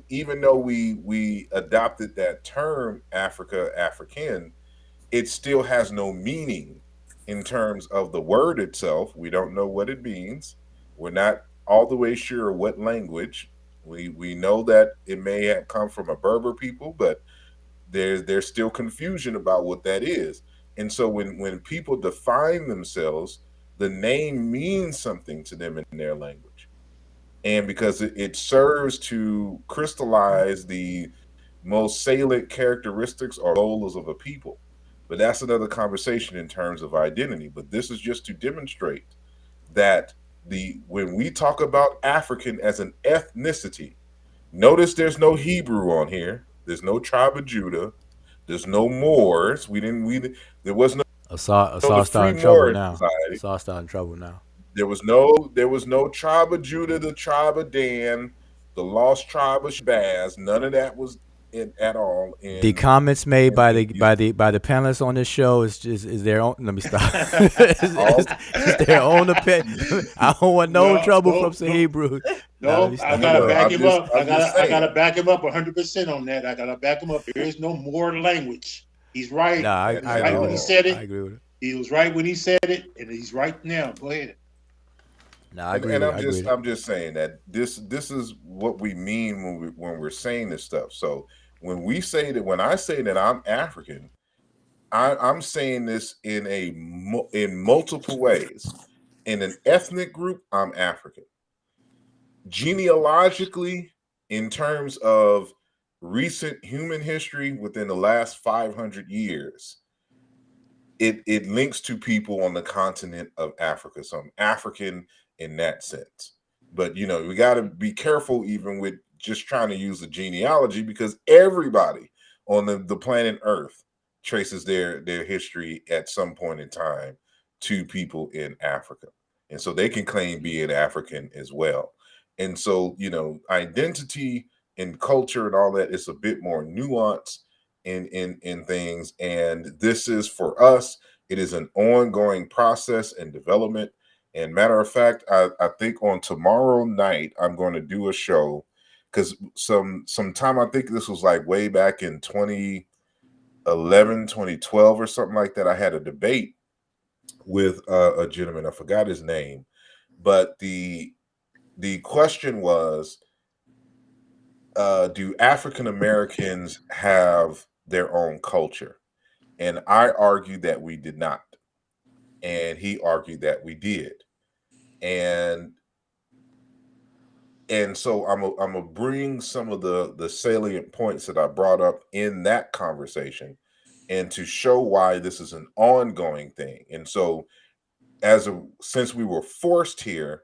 though we adopted that term African, it still has no meaning in terms of the word itself. We don't know what it means. We're not all the way sure what language. We know that it may have come from a Berber people, but there's still confusion about what that is. And so when people define themselves, the name means something to them in their language. And because it serves to crystallize the most salient characteristics or goals of a people. But that's another conversation in terms of identity. But this is just to demonstrate that when we talk about African as an ethnicity, notice there's no Hebrew on here. There's no tribe of Judah. There's no Moors. There was no Asar in trouble now. Asar in trouble now. There was no tribe of Judah, the tribe of Dan, the lost tribe of Shabazz. None of that was at all. The comments made by the panelists on this show is their own. Let me stop. it's their own opinion. I don't want no trouble from some Hebrew. No, I gotta back him up. I gotta back him up 100% on that. I gotta back him up. There is no more language. He's right. Nah, I right when he said it. I agree with it. He was right when he said it, and he's right now. Go ahead. No, I agree. And I'm just saying that this is what we mean when we're saying this stuff. So when I say that I'm African, I'm saying this in multiple ways. In an ethnic group, I'm African. Genealogically, in terms of recent human history within the last 500 years, it links to people on the continent of Africa. So I'm African in that sense. But, we got to be careful even with just trying to use the genealogy, because everybody on the planet Earth traces their history at some point in time to people in Africa. And so they can claim being African as well. And so, identity and culture and all that is a bit more nuanced in things. And this is, for us, it is an ongoing process and development. And matter of fact, I think on tomorrow night, I'm going to do a show because sometime, I think this was like way back in 2011, 2012 or something like that. I had a debate with a gentleman. I forgot his name, but the question was, do African Americans have their own culture? And I argued that we did not. And he argued that we did. And so I'm gonna bring some of the salient points that I brought up in that conversation, and to show why this is an ongoing thing. And so, since we were forced here,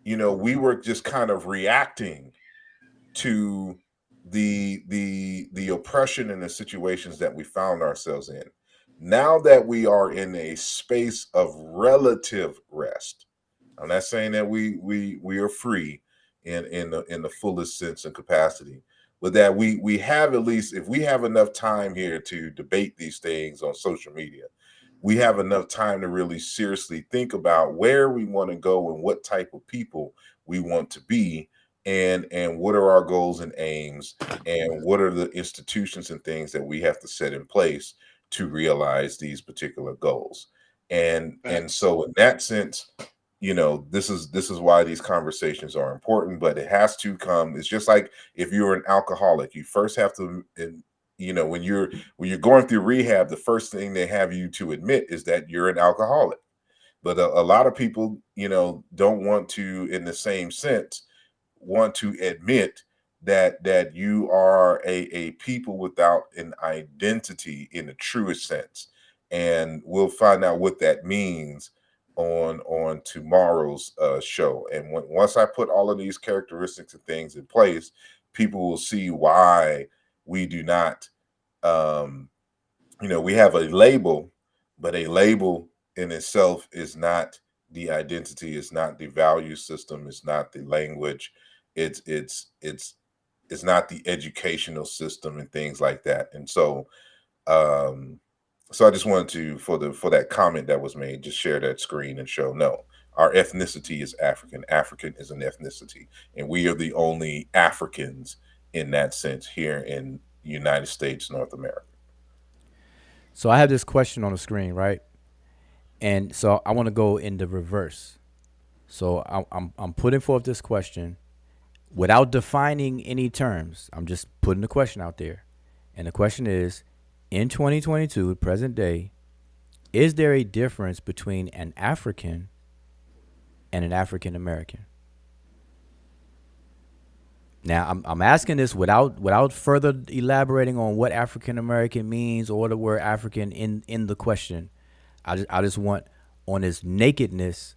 we were just kind of reacting to the oppression and the situations that we found ourselves in. Now that we are in a space of relative rest, I'm not saying that we are free in the fullest sense and capacity, but that we have, at least if we have enough time here to debate these things on social media, we have enough time to really seriously think about where we want to go and what type of people we want to be, and what are our goals and aims, and what are the institutions and things that we have to set in place to realize these particular goals. And so in that sense, this is why these conversations are important. But it has to come, it's just like if you're an alcoholic, you first have to, when you're going through rehab, the first thing they have you to admit is that you're an alcoholic. But a lot of people, don't want to, in the same sense, want to admit that you are a people without an identity in the truest sense. And we'll find out what that means on tomorrow's show. And once I put all of these characteristics and things in place, people will see why we do not, we have a label, but a label in itself is not the identity, it's not the value system, it's not the language, it's not the educational system and things like that. And so so I just wanted to, for that comment that was made, just share that screen and show, no, our ethnicity is African. African is an ethnicity, and we are the only Africans in that sense here in the United States, North America. So I have this question on the screen, right? And so I want to go in the reverse. So I'm putting forth this question without defining any terms. I'm just putting the question out there. And the question is, in 2022, present day, is there a difference between an African and an African American? Now, I'm asking this without further elaborating on what African American means or the word African in the question. I just want, on this nakedness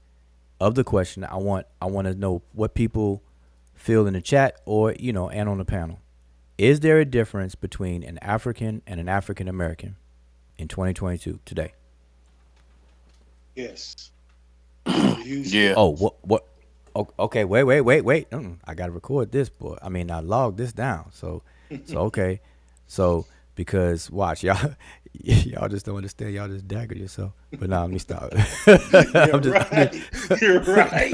of the question, I want to know what people feel in the chat or, and on the panel. Is there a difference between an African and an African American in 2022 today? Yes. Yeah. Oh, what? Okay, wait. I gotta record this, boy. I mean, I logged this down. So okay. So because watch, y'all just don't understand. Y'all just daggered yourself. But now let me stop. You're right.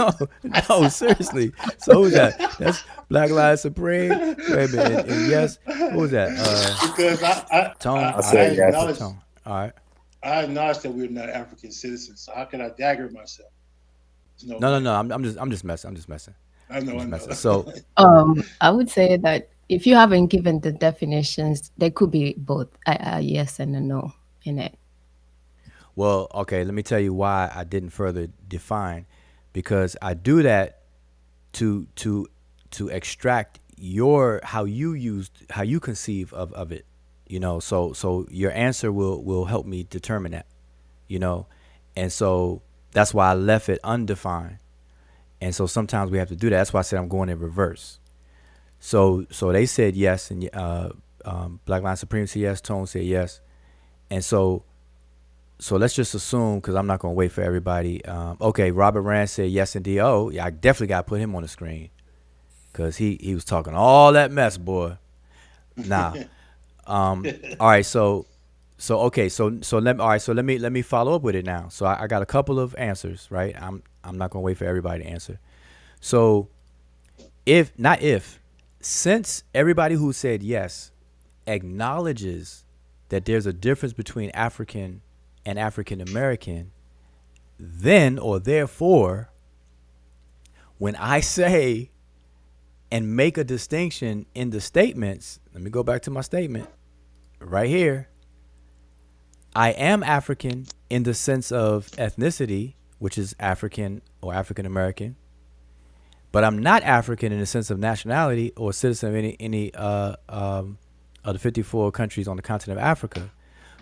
No, seriously. So who's that? That's Black Lives Supreme. Wait a minute. And yes, who was that? Because Tone. I acknowledge. Tone. All right. I acknowledge that we're not African citizens. So how can I dagger myself? No. I'm just messing. I know. So I would say that if you haven't given the definitions, there could be both a yes and a no in it. Well, okay, let me tell you why I didn't further define, because I do that to extract how you conceive of it, so your answer will help me determine that, and so that's why I left it undefined. And so sometimes we have to do that. That's why I said I'm going in reverse. So they said yes, and Black Line Supreme said yes, Tone said yes, And so let's just assume, because I'm not going to wait for everybody. Okay, Robert Rand said yes indeed. Oh, yeah, I definitely got to put him on the screen because he was talking all that mess, boy. Nah. All right, so okay, so let me follow up with it now. So I got a couple of answers, right? I'm not going to wait for everybody to answer. So since everybody who said yes acknowledges that there's a difference between African and African American, then or therefore, when I say and make a distinction in the statements, let me go back to my statement right here. I am African in the sense of ethnicity, which is African or African American, but I'm not African in the sense of nationality or citizen of any of the 54 countries on the continent of Africa.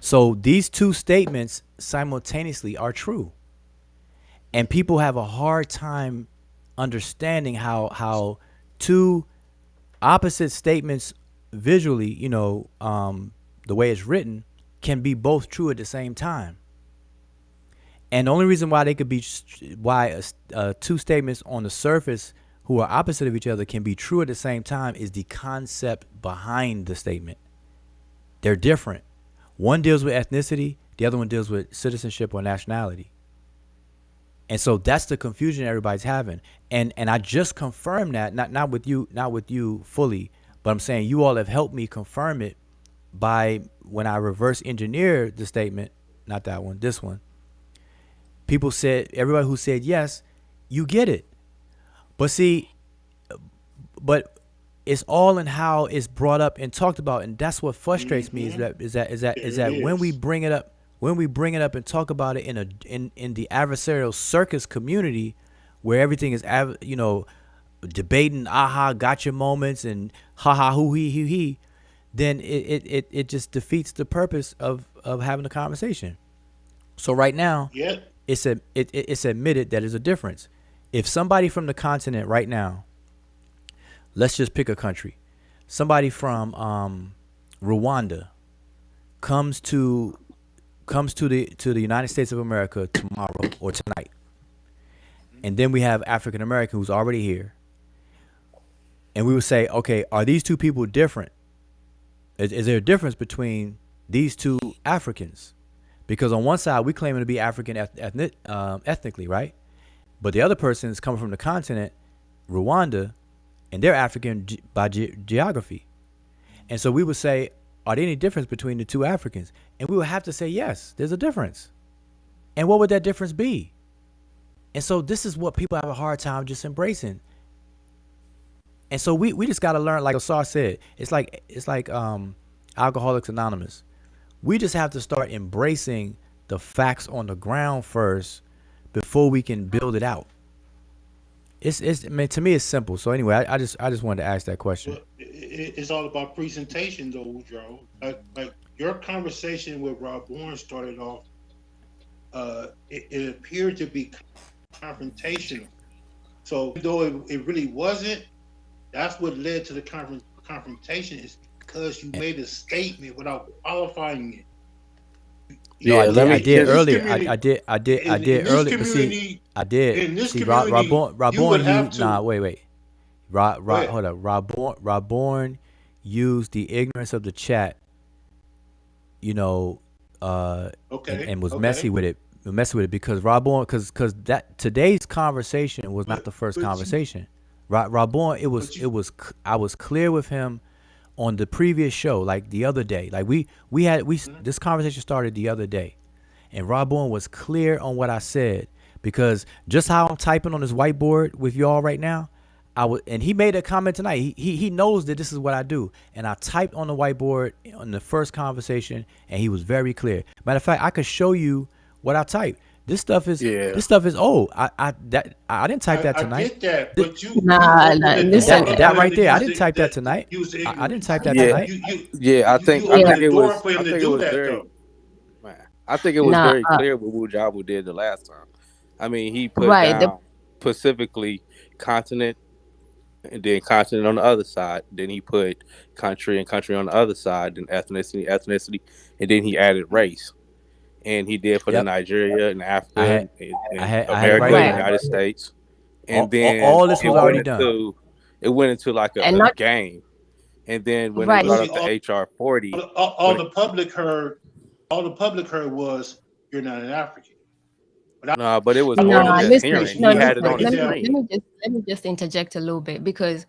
So these two statements simultaneously are true. And people have a hard time understanding how two opposite statements visually, the way it's written, can be both true at the same time. And the only reason why they could be, two statements on the surface who are opposite of each other can be true at the same time is the concept behind the statement. They're different. One deals with ethnicity, the other one deals with citizenship or nationality. And so that's the confusion everybody's having. And I just confirmed that, not with you fully, but I'm saying you all have helped me confirm it by when I reverse engineered the statement, not that one, this one. People said, everybody who said yes, you get it. But see, but it's all in how it's brought up and talked about, and that's what frustrates me is that when we bring it up and talk about it in the adversarial circus community, where everything is debating aha gotcha moments and haha hoo he, then it just defeats the purpose of having a conversation. So right now, it's admitted that there's a difference. If somebody from the continent right now, let's just pick a country, somebody from Rwanda comes to the United States of America tomorrow or tonight, and then we have African American who's already here, and we would say, okay, are these two people different? Is there a difference between these two Africans? Because on one side we claim to be African ethnically, right? But the other person is coming from the continent, Rwanda, and they're African by geography. And so we would say, are there any difference between the two Africans? And we would have to say, yes, there's a difference. And what would that difference be? And so this is what people have a hard time just embracing. And so we just got to learn, like Asar said, it's like Alcoholics Anonymous. We just have to start embracing the facts on the ground first before we can build it out. I mean, to me, it's simple. So anyway, I just wanted to ask that question. Well, it's all about presentation, though, Joe. Like your conversation with Rob Bourne started off. It appeared to be confrontational. So though it really wasn't, that's what led to the confrontation. Is because you made a statement without qualifying it. No, I did earlier. I did earlier. But see, I did. In this see, community, Rob you would have Bourne, to. wait. Hold up. Rob Bourne used the ignorance of the chat, and was messy with it. Because Rob Bourne, because that today's conversation was not the first conversation. Rob Bourne, I was clear with him on the previous show, like the other day. Like this conversation started the other day, and Rob Bourne was clear on what I said, because just how I'm typing on this whiteboard with y'all right now, and he made a comment tonight. He knows that this is what I do, and I typed on the whiteboard on the first conversation, and he was very clear. Matter of fact, I could show you what I typed. This stuff is old. I didn't type that tonight. I get that, but that right there. I didn't type that tonight. I didn't type that tonight. I think it was very clear what Wujabu did the last time. I mean, he put down specifically continent and then continent on the other side. Then he put country and country on the other side, then ethnicity, and then he added race. And he did for the Yep. Nigeria and I Africa had and I had it right America, Right. here. United States. And then All this was already done. it went into like And a not game. And then when they right. But brought see, up the HR 40, all the public heard, was you're not an African. no, but it was I more than Nah, wanted to just listen. hearing. explain No, He one had it listen. on the break it Let me down. screen. let me just interject a little bit because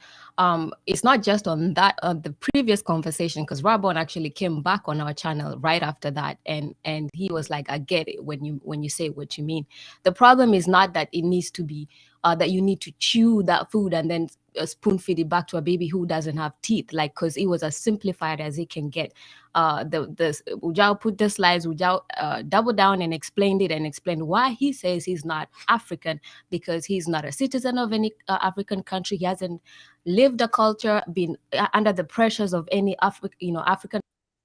it's not just on that the previous conversation because Rabon actually came back on our channel right after that and he was like, I get it when you say what you mean. The problem is not that it needs to be that you need to chew that food and then spoon feed it back to a baby who doesn't have teeth, like, because it was as simplified as it can get. The Ujao put the slides, Ujao doubled down and explained it and explained why he says he's not African, because he's not a citizen of any African country. He hasn't lived a culture, been under the pressures of any African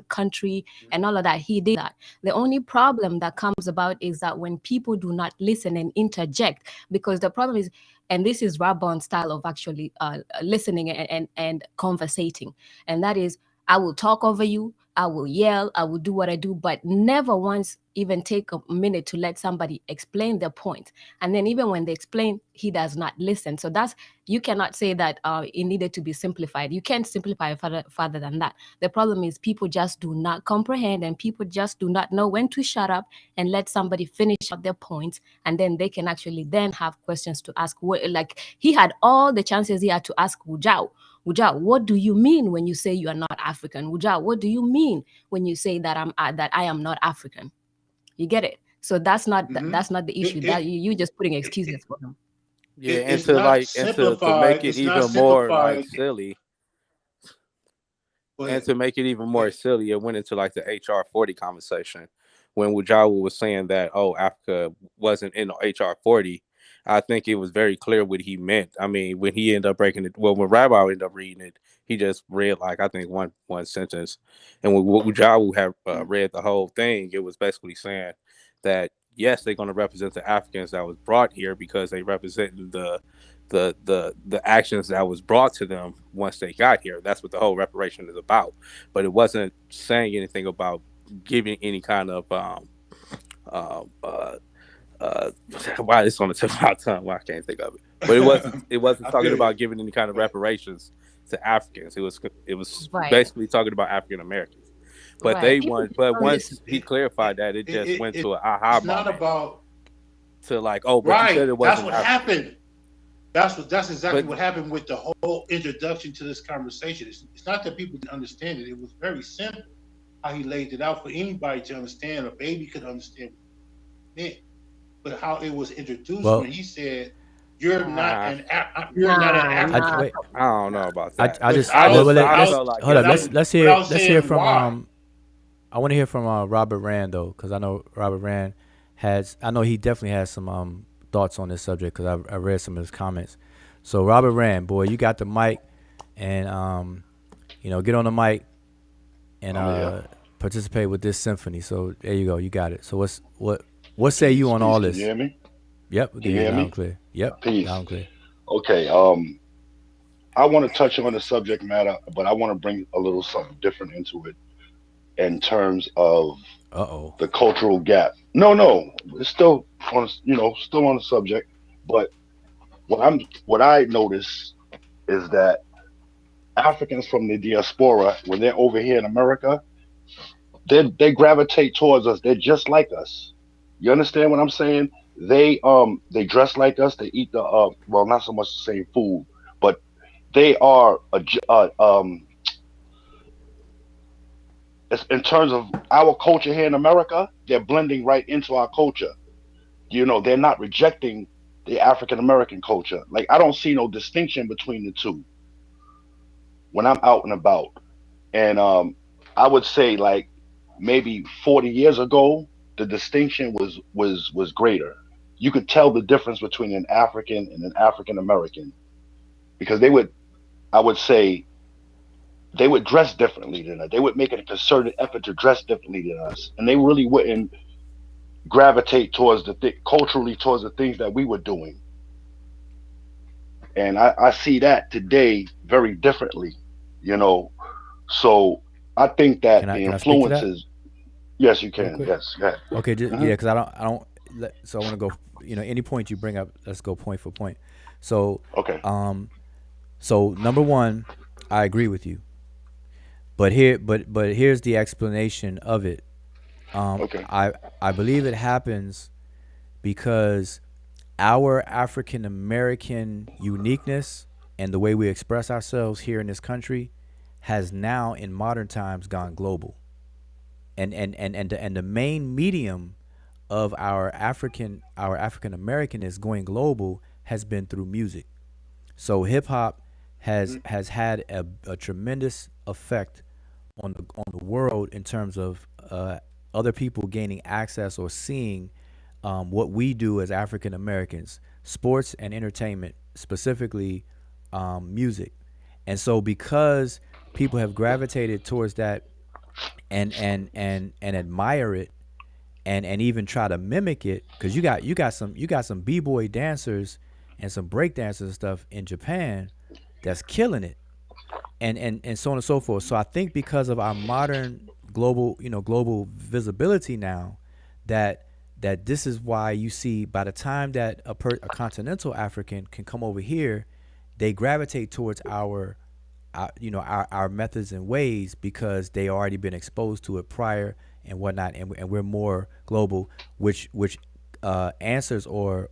country and all of that. He did that. The only problem that comes about is that when people do not listen and interject, because the problem is, and this is Rabon's style of actually listening and conversating, and that is, I will talk over you, I will yell, I will do what I do, but never once even take a minute to let somebody explain their point. And then even when they explain, he does not listen. So that's, you cannot say that it needed to be simplified. You can't simplify it further than that. The problem is people just do not comprehend, and people just do not know when to shut up and let somebody finish out their points, and then they can actually then have questions to ask. Like, he had all the chances he had to ask Wujao, what do you mean when you say you are not African? Wujao, what do you mean when you say that I am not African? You get it? So that's not that's not the issue. That you just putting excuses for them. Yeah, and It's to not like and to make simplified. it It's not even more like simplified. silly, Go and ahead. to make it even Go more ahead. silly, it went into like the HR 40 conversation when Wujawa was saying that, oh, Africa wasn't in the HR 40. I think it was very clear what he meant. I mean, when he ended up breaking it, well, when Rabbi ended up reading it, he just read like I think one sentence, and when Wujawa had read the whole thing, it was basically saying that yes, they're going to represent the Africans that was brought here because they represented the actions that was brought to them once they got here. That's what the whole reparation is about. But it wasn't saying anything about giving any kind of uh, why it's on the tip of my tongue. Why I can't think of it. But it wasn't talking about giving any kind of reparations to Africans. It was Right. basically talking about African Americans. But Right. they People want. But don't once he clarified that, it just went to an aha It's not moment. about To like, oh, but you said it right. That's wasn't what African. happened. That's exactly But what happened with the whole introduction to this conversation. It's not that people didn't understand it. It was very simple how he laid it out for anybody to understand. A baby could understand what it meant. But how it was introduced Well, when he said, "You're not an Nah, African." wait. I don't know about that. I just Without, well, I let's felt like hold up. without, Let's without hear saying from why. I want to hear from Robert Rand though, because I know Robert Rand I know he definitely has some thoughts on this subject because I read some of his comments. So Robert Rand, boy, you got the mic, and get on the mic and participate with this symphony. So there you go, you got it. So what say you on all Can this? you hear me? Yep, we Can can you hear hear loud me? and clear. Yep, Peace. loud and clear. Okay. I want to touch on the subject matter, but I want to bring a little something different into it in terms of the cultural gap. No, it's still on, still on the subject. But what I notice is that Africans from the diaspora, when they're over here in America, they gravitate towards us. They're just like us. You understand what I'm saying? They dress like us. They eat the well, not so much the same food, but they are in terms of our culture here in America, they're blending right into our culture. They're not rejecting the African American culture. Like, I don't see no distinction between the two when I'm out and about. And I would say, like, maybe 40 years ago, the distinction was greater. You could tell the difference between an African and an African American because I would say, they would dress differently than us. They would make a concerted effort to dress differently than us, and they really wouldn't gravitate towards culturally towards the things that we were doing. And I see that today very differently, you know. So I think that the Can I speak to that influences, yes, you real can. quick? Yes, yeah. Okay, Hmm. yeah, because I don't. So I want to go. Any point you bring up, let's go point for point. So, Okay, um, so number one, I agree with you. But here's the explanation of it. Um, okay. I I believe it happens because our African American uniqueness and the way we express ourselves here in this country has now in modern times gone global. And the main medium of our African American is going global has been through music. So hip hop Hmm. has had a tremendous effect on the world in terms of other people gaining access or seeing what we do as African Americans, sports and entertainment, specifically music. And so because people have gravitated towards that and admire it and even try to mimic it, because you got some b-boy dancers and some break dancers and stuff in Japan that's killing it, and so on and so forth. So I think because of our modern global visibility now, that this is why you see by the time that a continental African can come over here, they gravitate towards our methods and ways because they already been exposed to it prior and whatnot, and we're more global, which answers or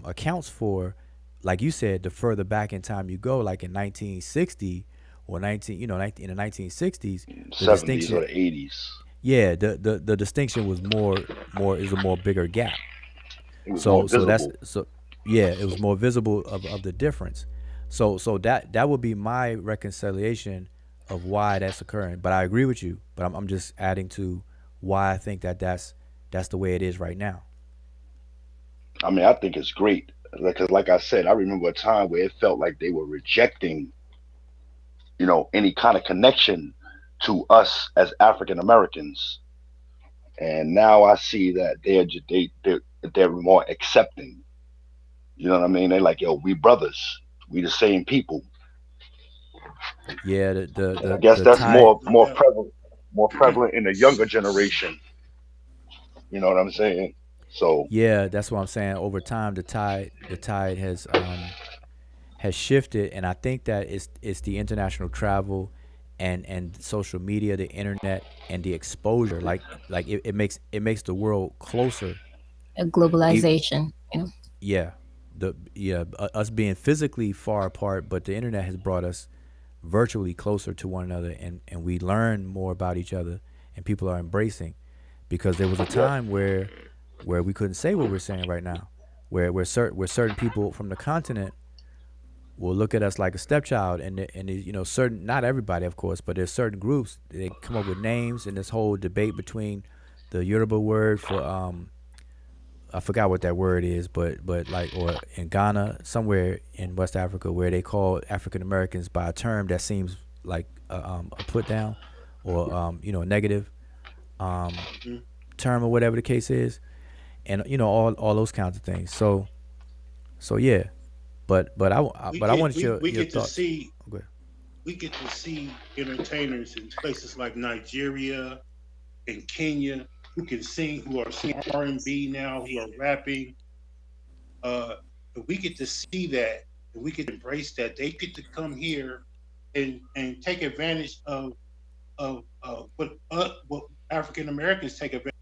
accounts for, like you said, the further back in time you go, like in 1960 or 19 you know in the 1960s, the 70s or distinction, the 80s. yeah, the distinction was more is a more bigger gap. It was more So that's visible. so yeah, it was more visible of the difference. So that would be my reconciliation of why that's occurring. But I agree with you. But I'm just adding to why I think that's the way it is right now. I mean, I think it's great because, like I said, I remember a time where it felt like they were rejecting, any kind of connection to us as African Americans. And now I see that they're more accepting. You know what I mean? They're like, yo, we brothers, we the same people. Yeah, And I guess the that's tide. No doubt. more prevalent in the younger generation. You know what I'm saying? So Yeah, that's what I'm saying. Over time, the tide has shifted, and I think that it's the international travel and social media, the internet, and the exposure. Like it makes the world closer. A E- globalization, you know. yeah, us being physically far apart, but the internet has brought us virtually closer to one another, and we learn more about each other, and people are embracing, because there was a yeah, time where we couldn't say what we're saying right now, where certain people from the continent will look at us like a stepchild, and certain, not everybody of course, but there's certain groups, they come up with names, and this whole debate between the Yoruba word for I forgot what that word is, but like, or in Ghana, somewhere in West Africa, where they call African Americans by a term that seems like a put down, or a negative um, Hmm. term, or whatever the case is, and all those kinds of things. So yeah, but I wanted We your get to thoughts. see Okay. we get to see entertainers in places like Nigeria and Kenya who can sing, who are singing R&B now, who are rapping. And we get to see that, and we get to embrace that. They get to come here and take advantage of what African Americans take advantage